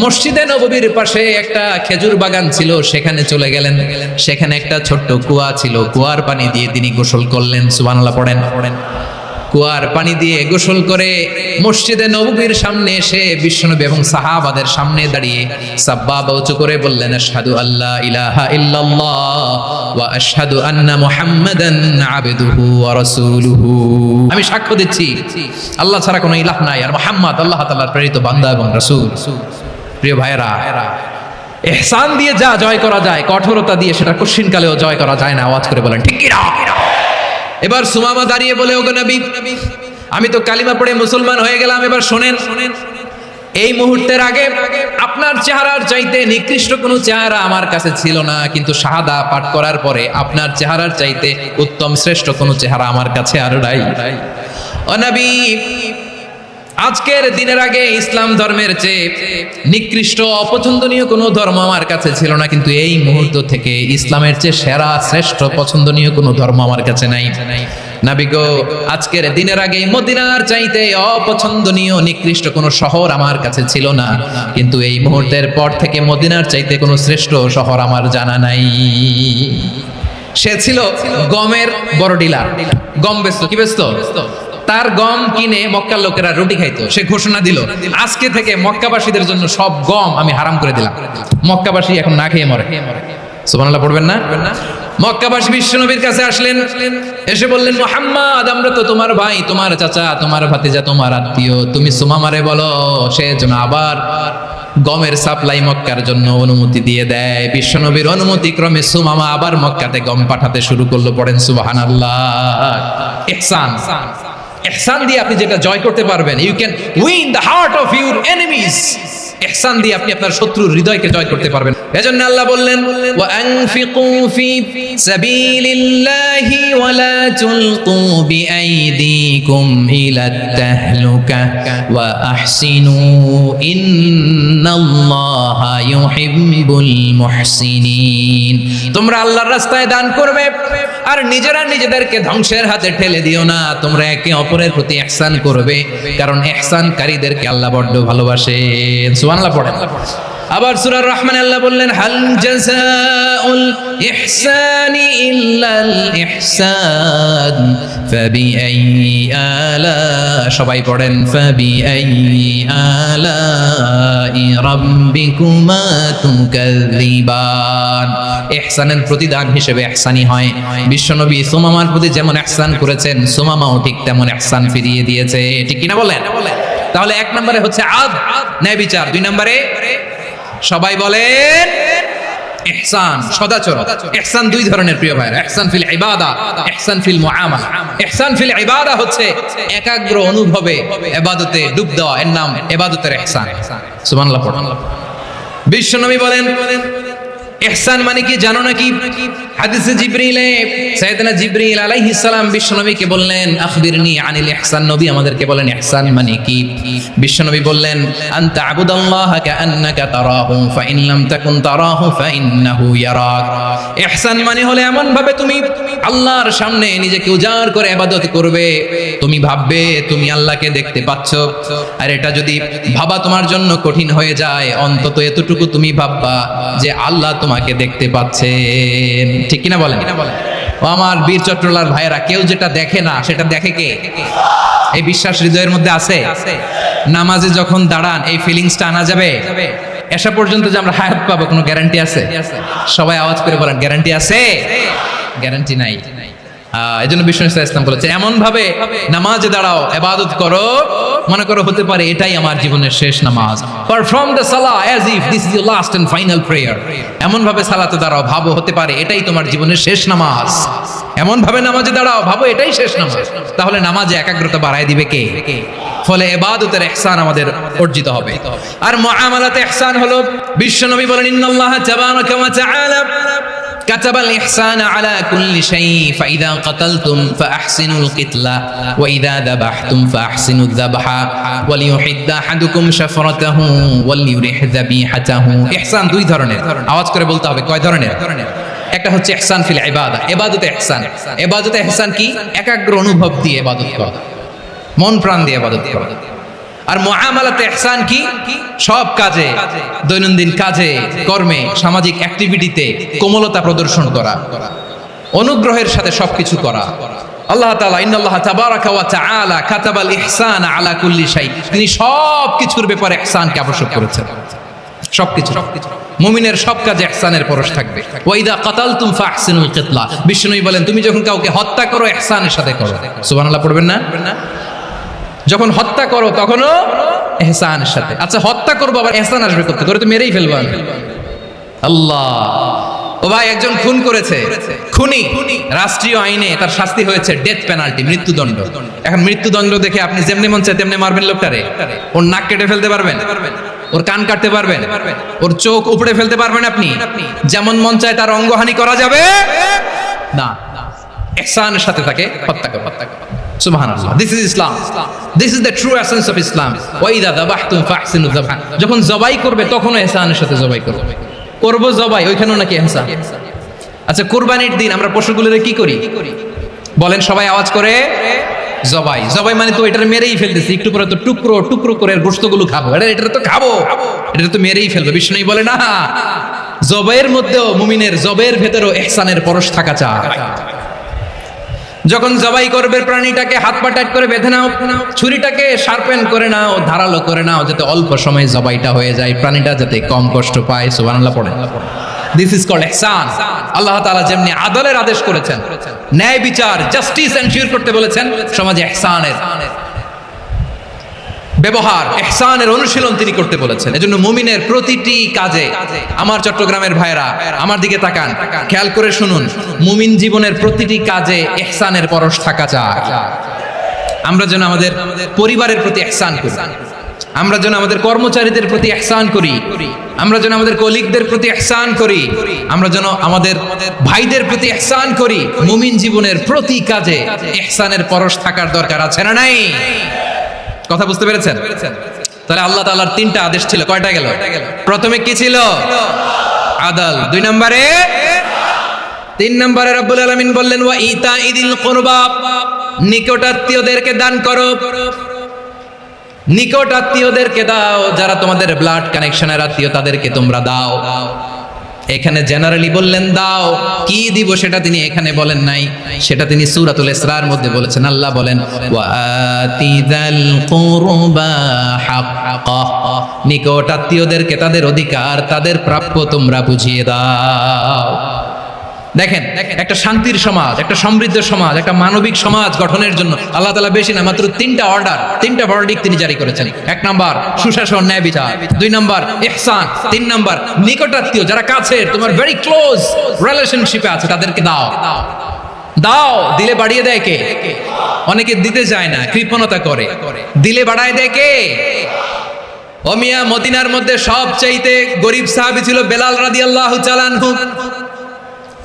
মসজিদে নববীর পাশে একটা খেজুর বাগান ছিল সেখানে চলে গেলেন। সেখানে একটা ছোট্ট কুয়া ছিল, কুয়ার পানি দিয়ে তিনি গোসল করলেন। সুবহানাল্লাহ পড়েন। কুয়ার পানি দিয়ে গোসল করে মসজিদে নববীর সামনে এসে বিশ্বনবী এবং সাহাবাদের সামনে দাঁড়িয়ে সাব্বাবা উঁচু করে বললেন, আশহাদু আল্লা ইলাহা ইল্লাল্লাহ ওয়া আশহাদু আন্না মুহাম্মাদান আবদুহু ওয়া রাসূলুহু। আমি সাক্ষ্য দিচ্ছি আল্লাহ ছাড়া কোনো ইলাহ নাই, আর মুহাম্মদ আল্লাহ তাআলার প্রেরিত বান্দা এবং রাসূল। প্রিয় ভাইরা, ইহসান দিয়ে যা জয় করা যায়, কঠোরতা দিয়ে সেটা কঠিনকালেও জয় করা যায় না। আওয়াজ করে বলেন ঠিক কি না? এবার সুমামা দাঁড়িয়ে বলে, ওগো নবী, আমি তো কালিমা পড়ে মুসলমান হয়ে গেলাম, এবার শোনেন, এই মুহূর্তের আগে আপনার চেহারার চাইতে নিকৃষ্ট কোনো চেহারা আমার কাছে ছিল না, কিন্তু শাহাদা পাঠ করার পরে আপনার চেহারার চাইতে উত্তম শ্রেষ্ঠ কোনো চেহারা আমার কাছে আর নাই। ও নবী, আজকের দিনের আগে ইসলাম ধর্মের চেয়ে নিকৃষ্ট অপছন্দনীয় কোনো ধর্ম আমার কাছে ছিল না, কিন্তু এই মুহূর্ত থেকে ইসলামের চেয়ে সেরা শ্রেষ্ঠ পছন্দনীয় কোনো ধর্ম আমার কাছে নাই। নবী গো, আজকের দিনের আগে মদিনার চাইতে অপছন্দনীয় নিকৃষ্ট কোনো শহর আমার কাছে ছিল না, কিন্তু এই মুহূর্তের পর থেকে মদিনার চাইতে কোনো শ্রেষ্ঠ শহর আমার জানা নাই। সে ছিল গমের বড় ডিলার, গম বেচতো। কি বেচতো? তার গম কিনে মক্কার লোকেরা রুটি খাইতো। সে ঘোষণা দিল, আজকে থেকে মক্কাবাসীদের জন্য সব গম আমি হারাম করে দিলাম, মক্কাবাসী এখন না খেয়ে মরে। সুবহানাল্লাহ পড়বেন না? মক্কাবাসী বিশ্বনবীর কাছে আসলেন, এসে বললেন, মুহাম্মদ, আমরা তো তোমার ভাই, তোমার চাচা, তোমার ভাতিজা, তোমার আত্মীয়, তুমি সুমামারে বলো সে যেন আবার গমের সাপ্লাই মক্কার জন্য অনুমতি দিয়ে দেয়। বিশ্বনবীর অনুমতি ক্রমে সুমামা আবার মক্কাতে গম পাঠাতে শুরু করলো। পড়েন সুবহানাল্লাহ। ইহসান, ইহসান দিয়ে আপনি যেটা জয় করতে পারবেন, you can win the heart of your enemies. ইহসান দিয়ে আপনি আপনার শত্রুর হৃদয়কে জয় করতে পারবেন। এজন্য আল্লাহ বললেন, ওয়া আনফিকু ফি সাবিলিল্লাহি ওয়া লা তুলকু বিআইদিকুম ইলাত তাহলুকা ওয়া আহসিনু ইন্নাল্লাহা ইউহিব্বুল মুহসিনিন। তোমরা আল্লাহর রাস্তায় দান করবে আর নিজেরা নিজেদেরকে ধ্বংসের হাতে ঠেলে দিও না। তোমরা একে অপরের প্রতি ইহসান করবে, কারণ ইহসানকারীদেরকে আল্লাহ বড় ভালোবাসেন। সুবহানাল্লাহ পড়েন। আবার সূরা রহমান আল্লাহ বললেন, হাল জাযাউল ইহসানি ইল্লাল ইহসান ফাবিআইয়ি আলা, সবাই পড়েন, ফাবিআইয়ি আলাই রাব্বিকুমা তুকাযযিবান। ইহসানের প্রতিদান হিসেবে ইহসানি হয়। বিশ্বনবী সুমামার প্রতি যেমন ইহসান করেছেন, সুমামাও ঠিক তেমন ইহসান ফিরিয়ে দিয়েছে। ঠিক কিনা বলেন? তাহলে এক নম্বরে হচ্ছে আদ, ন্যায় বিচার। দুই নম্বরে সবাই বলেন ইহসান, সদাচরণ। ইহসান দুই ধরনের প্রিয় ভাইরা, ইহসান ফিল ইবাদা, ইহসান ফিল মুআমালা। ইহসান ফিল ইবাদা হচ্ছে একাগ্র অনুভবে ইবাদতে ডুব দেওয়া, এর নাম ইবাদতের ইহসান। সুবহানাল্লাহ পড়ুন। বিশ্বনবী বলেন, ইহসান মানে কি জানো নাকি? হাদিসে জিবরিলে সাইয়েদনা জিবরিল আলাইহিস সালাম বিশ্বনবীকে বললেন, আখবিরনি আনিল ইহসান। নবী আমাদেরকে বলেন ইহসান মানে কি? বিশ্বনবী বললেন, আনতা আবুদাল্লাহা কাআন্নাকা তারাহু ফাইন লাম তাকুন তারাহু ফাইন্নাহু ইয়ারাক। ইহসান মানে হলো এমন ভাবে তুমি আল্লাহর সামনে নিজেকে উজাড় করে ইবাদত করবে, তুমি ভাববে তুমি আল্লাহকে দেখতে পাচ্ছ। আর এটা যদি ভাবা তোমার জন্য কঠিন হয়ে যায়, অন্তত এতটুকু তুমি ভাববা যে আল্লাহ তোমাকে দেখতে পাচ্ছেন। ঠিক কিনা বলেন? ও আমার বীর চট্টলার ভাইয়েরা, কেউ যেটা দেখে না সেটা দেখে কে? এই বিশ্বাস হৃদয়ের মধ্যে আছে? নামাজে যখন দাঁড়ান এই ফিলিংসটা আনা যাবে? এসা পর্যন্ত যে আমরা হায়াত পাবো কোনো গ্যারান্টি আছে? সবাই আওয়াজ করে বলেন, গ্যারান্টি আছে? গ্যারান্টি নাই। এজন্য বিষ্ণু ইসলাম বলেছে, এমন ভাবে নামাজে দাঁড়াও, ইবাদত করো, মনে করো হতে পারে এটাই আমার জীবনের শেষ নামাজ। পারফর্ম দ্য সালাহ as if this is your last and final prayer. এমন ভাবে সালাতে দাঁড়াও, ভাবো হতে পারে এটাই তোমার জীবনের শেষ নামাজ। এমন ভাবে নামাজে দাঁড়াও, ভাবো এটাই শেষ নামাজ। তাহলে নামাজে একাগ্রতা বাড়ায় দিবে কে? ফলে ইবাদতের ইহসান আমাদের অর্জিত হবে। আর মুআমালাতে ইহসান হলো, বিশ্বনবী বলেন, ইন্নাল্লাহা তাবারাকা ওয়া তাআলা كتب الإحسان على كل شيء فإذا قتلتم فأحسنوا القتلة وإذا ذبحتم فأحسنوا الذبح وليحد أحدكم شفرته وليرح ذبيحته। ইহসান দুই ধরনের, আওয়াজ করে বলতে হবে কয় ধরনের? একটা হচ্ছে ইহসান ফিল ইবাদা, ইবাদতে ইহসান। ইবাদতে ইহসান কি? একাগ্র অনুভব দিয়ে ইবাদত করা, মন প্রাণ দিয়ে ইবাদত করা। আর মুআমালাতে ইহসান কি? সব কাজে, দৈনন্দিন কাজে, কর্মে, সামাজিক অ্যাক্টিভিটিতে কোমলতা প্রদর্শন করা, অনুগ্রহের সাথে সবকিছু করা। আল্লাহ তাআলা, ইন্নাল্লাহা তাবারাকা ওয়া তাআলা কাতাবাল ইহসান আলা কুল্লি শাই, তিনি সব কিছুর ব্যাপারে ইহসানকে আবশ্যক করেছেন। সবকিছু, মুমিনের সব কাজে ইহসানের পরশ থাকবে। ওয়া ইযা কাতালতুম ফাহসিনুল কিতলা, বিষ্ণুই বলেন তুমি যখন কাউকে হত্যা করো ইহসানের সাথে করো। সুবহানাল্লাহ পড়বেন না? যখন হত্যা করো তখনও ইহসানের সাথে। আচ্ছা, হত্যা করবো আবার ইহসান আসবে করতে, তোরে তো মেরেই ফেলবো আমি। আল্লাহ, ও ভাই একজন খুন করেছে, খুনি, রাষ্ট্রীয় আইনে তার শাস্তি হয়েছে ডেথ পেনাল্টি, মৃত্যুদণ্ড। এখন মৃত্যুদণ্ড দেখে আপনি যেমনি মন চায় তেমনি মারবেন লোকটারে? ওর নাক কেটে ফেলতে পারবেন? ওর কান কাটতে পারবেন? ওর চোখ উপড়ে ফেলতে পারবেন আপনি? যেমন মন চায় তার অঙ্গহানি করা যাবে না। ইহসানের সাথে তাকে হত্যা করো। সুবহানাল্লাহ, this is Islam, this is the true essence of Islam. ওয়া ইযা যাবাহতুম ফাহসিনু যাবহা, যখন জবাই করবে তখনও ইহসানের সাথে জবাই করবে। করব জবাই, ওইখানেও নাকি ইহসান। আচ্ছা, কুরবানির দিন আমরা পশুগুলোরে কি করি? বলেন সবাই আওয়াজ করে, জবাই। জবাই মানে তো এটার মেরেই ফেলতেছি, একটু পরে তো টুকরো টুকরো করে গোশতগুলো খাবো, এটা তো খাবো, এটা তো মেরেই ফেলবো। বিষ্ণু বলে না, জবাইয়ের মধ্যেও মুমিনের জবের ভেতরেও ইহসানের পরশ থাকা চাই। যখন জবাই করবে প্রাণীটাকে হাত পা টাইট করে বেঁধে নাও, ছুরিটাকে শার্পেন করে নাও, ধারালো করে নাও, যাতে অল্প সময়ে জবাইটা হয়ে যায়, প্রাণীটা যাতে কম কষ্ট পায়। সুবহানাল্লাহ পড়েন। দিস ইজ কল্ড ইহসান। আল্লাহ তাআলা যেমনি আদলের আদেশ করেছেন, ন্যায় বিচার জাস্টিস এনশিওর করতে বলেছেন, সমাজে ইহসানের ব্যবহার, ইহসানের অনুশীলন তিনি করতে বলেছেন। এজন্য মুমিনের প্রতিটি কাজে, আমার চট্টগ্রামের ভাইরা আমার দিকে তাকান, খেয়াল করে শুনুন, মুমিন জীবনের প্রতিটি কাজে ইহসানের পরশ থাকা চাই। আমরা যেন আমাদের পরিবারের প্রতি ইহসান করি, আমরা যেন আমাদের কর্মচারীদের প্রতি ইহসান করি, আমরা যেন আমাদের কলিগদের প্রতি ইহসান করি, আমরা যেন আমাদের ভাইদের প্রতি ইহসান করি। মুমিন জীবনের প্রতি কাজে ইহসানের পরশ থাকার দরকার আছে না নাই? কথা বুঝতে পেরেছেন? তাহলে আল্লাহ তাআলার তিনটা আদেশ ছিল, কয়টা গেল? প্রথমে কি ছিল? আদল। 2 নম্বরে, 3 নম্বরে রব্বুল আলামিন বললেন ওয়া ইতাইদিল কুরবা, নিকটাত্মীয়দেরকে দান করো, নিকট আত্মীয়দেরকে দাও, যারা তোমাদের ব্লাড কানেকশনের আত্মীয় তাদেরকে তোমরা দাও। এখানে জেনারেলি বললেন দাও, কি দিব সেটা তিনি এখানে বলেন নাই, সেটা তিনি সূরাতুল ইসরার মধ্যে বলেছেন। আল্লাহ বলেন ওয়া আতিযাল কুরবা হাক্কাহ, নিকট আত্মীয়দেরকে তাদের অধিকার, তাদের প্রাপ্য তোমরা বুঝিয়ে দাও। দেখেন, একটা শান্তির সমাজ, একটা সমৃদ্ধ সমাজ, একটা মানবিক সমাজ গঠনের জন্য আল্লাহ তাআলা বেশি না, মাত্র 3টা অর্ডার, 3টা ভার্ডিক্ট তিনি জারি করেছেন। 1 নাম্বার সুশাসন, ন্যায় বিচার; 2 নাম্বার ইহসান; 3 নাম্বার নিকটাত্মীয়, যারা কাছের, তোমার ভেরি ক্লোজ রিলেশনশিপে আছে, তাদেরকে দাও। দাও, দিলে বাড়িয়ে দেয় কে? অনেকে দিতে চায় না, কৃপণতা করে। দিলে বাড়ায় দেয় কে? ও মিয়া, মদিনার মধ্যে সবচাইতে গরিব সাহাবী ছিল বেলাল রাদিয়াল্লাহু তাআলা আনহু।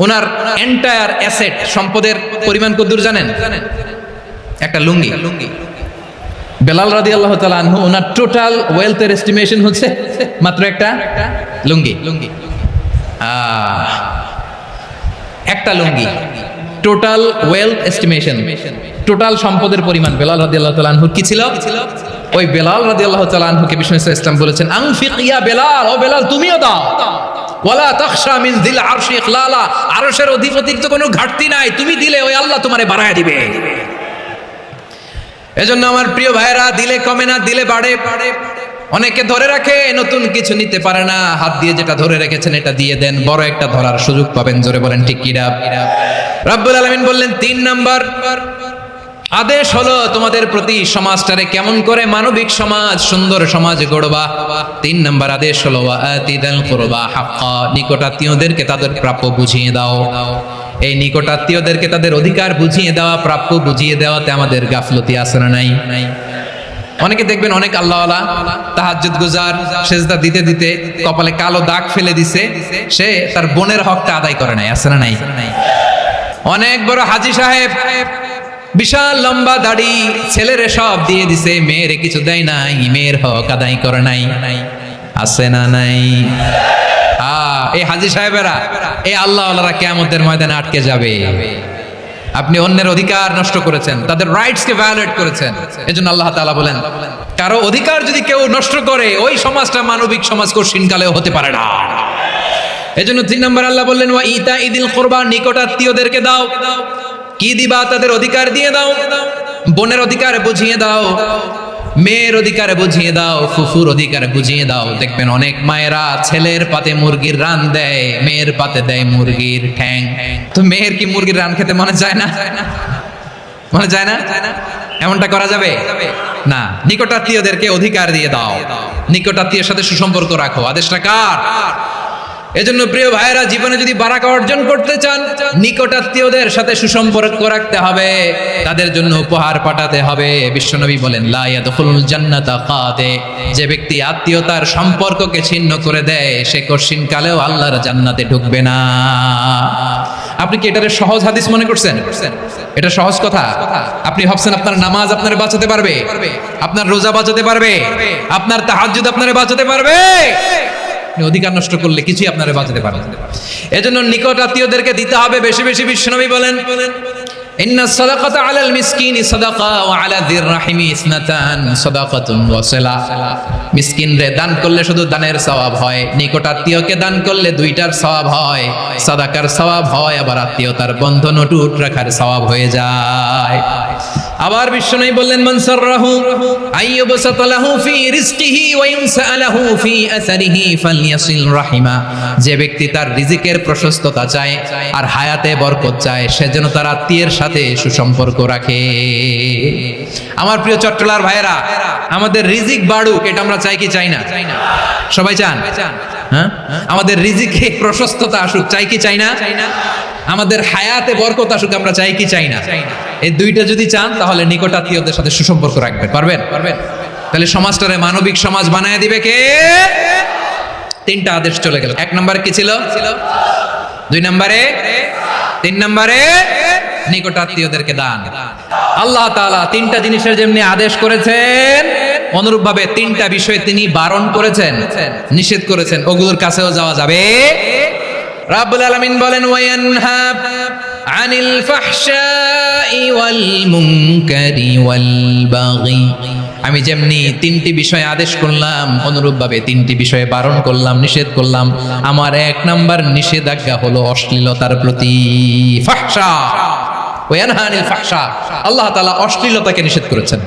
ওনার এন্টায়ার অ্যাসেট, সম্পদের পরিমাণ কতদূর জানেন? একটা লুঙ্গি। বেলাল রাদিয়াল্লাহু তাআলা আনহু, ওনার টোটাল ওয়েলথের এস্টিমেশন হচ্ছে মাত্র একটা লুঙ্গি। একটা লুঙ্গি, টোটাল ওয়েলথ এস্টিমেশন, টোটাল সম্পদের পরিমাণ বেলাল রাদিয়াল্লাহু তাআলা আনহু কি ছিল? ওই বেলাল রাদিয়াল্লাহু তাআলা আনহুকে বিষ্ণু ইসলাম বলেছেন, আনফিক ইয়া বেলাল, ও বেলাল তুমিও দাও। ওয়ালা তাখশা মিন যিল আরশি ইখলালা, আরশের অধিপতির তো কোনো ঘাটতি নাই, তুমি দিলে ওই আল্লাহ তোমারে বাড়ায় দিবে। এজন্য আমার প্রিয় ভাইরা, দিলে কমে না, দিলে বাড়ে। অনেকে ধরে রাখে, নতুন কিছু নিতে পারে না, হাত দিয়ে যেটা ধরে রেখেছেন এটা দিয়ে দেন, বড় একটা ধরার সুযোগ পাবেন। জোরে বলেন ঠিক কিনা? রব্বুল আলামিন বললেন 3 নাম্বার আদেশ হলো তোমাদের প্রতি সমাজটারে কেমন করে মানবিক সমাজ, সুন্দর সমাজ গড়বা। 3 নাম্বার আদেশ হলো ওয়া আতিদাল কুরবা হাক্কা, নিকটাত্মীয়দেরকে তাদের প্রাপ্য বুঝিয়ে দাও। এই নিকটাত্মীয়দেরকে তাদের অধিকার বুঝিয়ে দেওয়া, প্রাপ্য বুঝিয়ে দেওয়াতে আমাদের গাফলতি আছে না নাই? অনেকে দেখবেন অনেক আল্লাহওয়ালা, তাহাজ্জুদ গুজার, সেজদা দিতে দিতে কপালে কালো দাগ ফেলে দিছে, সে তার বোনের হকটা আদায় করে নাই, আছে না নাই? অনেক বড় হাজী সাহেব, বিশাল লম্বা দাড়ি, ছেলেরে সব দিয়ে দিছে, মেয়েরে কিছু দেয় নাই, মেয়ের হক আদায় করে নাই, আছে না নাই? এই হাজী সাহেবেরা, এই আল্লাহওয়ালারা কিয়ামতের ময়দানে আটকে যাবে। আপনি অন্যের অধিকার নষ্ট করেছেন, তাদের রাইটস কে ভায়োলেট করেছেন। এজন্য আল্লাহ তাআলা বলেন, কারো অধিকার যদি কেউ নষ্ট করে, ওই সমাজটা মানবিক সমাজ কঠিনকালেও হতে পারে না। এজন্য 3 নম্বর আল্লাহ বললেন ওয়া ইতাইদিল কুরবা, নিকটাত্মীয়দেরকে দাও। কি দিবা? তাদের অধিকার দিয়ে দাও, বোনের অধিকার বুঝিয়ে দাও, মেয়ের অধিকার বুঝিয়ে দাও, ফুফুর অধিকার বুঝিয়ে দাও। দেখবেন অনেক মায়েরা ছেলের পাতে মুরগির রান দেয়, মেয়ের পাতে দেয় মুরগির ঠ্যাং। তো মেয়ের কি মুরগির রান খেতে মনে যায় না? মনে যায় না? এমনটা করা যাবে না। নিকটাত্মীয়দেরকে অধিকার দিয়ে দাও, নিকটাত্মীয়ের সাথে সুসম্পর্ক রাখো। আদেশটা কার? এজন্য প্রিয় ভাইয়েরা, জীবনে যদি বারাকা অর্জন করতে চান, নিকটাত্মীয়দের সাথে সুসম্পর্ক রাখতে হবে, তাদের জন্য উপহার পাঠাতে হবে। বিশ্বনবী বলেন লা ইয়াদখুলুল জান্নাতা কাদে, যে ব্যক্তি আত্মীয়তার সম্পর্ককে ছিন্ন করে দেয়, সে কঠিন কালেও আল্লাহর জান্নাতে ঢুকবে না। আপনি কি এটারে সহজ হাদিস মনে করছেন? এটা সহজ কথা? আপনি ভাবছেন আপনার নামাজ আপনারে বাঁচাতে পারবে, আপনার রোজা বাঁচাতে পারবে, আপনার তাহাজ্জুদ আপনারে বাঁচাতে পারবে? অধিকার নষ্ট করলে কিছুই আপনারা বাঁচাতে পারবে। এজন্য নিকট আত্মীয়দেরকে দিতে হবে বেশি বেশি। বিশ্বনবী বলেন ইন্নাস সাদাকাতা আলাল মিসকিনি সাদাকা ওয়া আলা যির রাহিমি ইসনাতান সাদাকাতুন ওয়া সিলা। মিসকিনরে দান করলে শুধু দানের সওয়াব হয়, নিকটাত্মীয়কে দান করলে দুইটার সওয়াব হয়, সাদাকার সওয়াব হয়, আবার আত্মীয়তার বন্ধন অটুট রাখার সওয়াব হয়ে যায়। আবার বিশ্বনবী বললেন, মান সাররাহু আইয়ুবসাতা লাহু ফি রিজকিহি ওয়া ইনসালাহু ফি আসারিহি ফালইয়াসিল রাহিমা। যে ব্যক্তি তার রিজিকের প্রশস্ততা চায় আর হায়াতে বরকত চায়, সে যেন তার আত্মীয়ের সাথে সুসম্পর্ক রাখে। আমার প্রিয় চট্টলার ভাইয়েরা, আমাদের রিজিক বাড়ুক, এটা আমরা চাই কি চাই না? সবাই চান? হ্যাঁ, আমাদের রিজিকে প্রশস্ততা আসুক, চাই কি চাই না? আমাদের হায়াতে বরকত আসুক, আমরা চাই কি চাই না? এই দুইটা যদি চান, তাহলে নিকটাত্মীয়দের সাথে সুসম্পর্ক রাখবেন। পারবেন? তাহলে সমাজটারে মানবিক সমাজ বানায় দিবে কে? তিনটা আদেশ চলে গেল। এক নম্বরে কি ছিল? 2 নম্বরে, 3 নম্বরে নিকটাত্মীয়দেরকে দান। আল্লাহ তাআলা তিনটা জিনিসের যেমনি আদেশ করেছেন, অনুরূপ ভাবে তিনটা বিষয় তিনি বারণ করেছেন, নিষেধ করেছেন, ওগুলোর কাছেও যাওয়া যাবে। রাব্বুল আলামিন বলেন, ওয়ায়ানহা আনিল ফাহশাই ওয়াল মুনকারি ওয়াল বাগি। আমি যেমনি তিনটি বিষয় আদেশ করলাম, অনুরূপ ভাবে তিনটি বিষয়ে বারণ করলাম, নিষেধ করলাম। আমার 1 নাম্বার নিষেধাজ্ঞা হলো অশ্লীলতার প্রতি। ফাহশা, ওয়ায়ানহা আনিল ফাহশা, আল্লাহ তাআলা অশ্লীলতাকে নিষেধ করেছেন।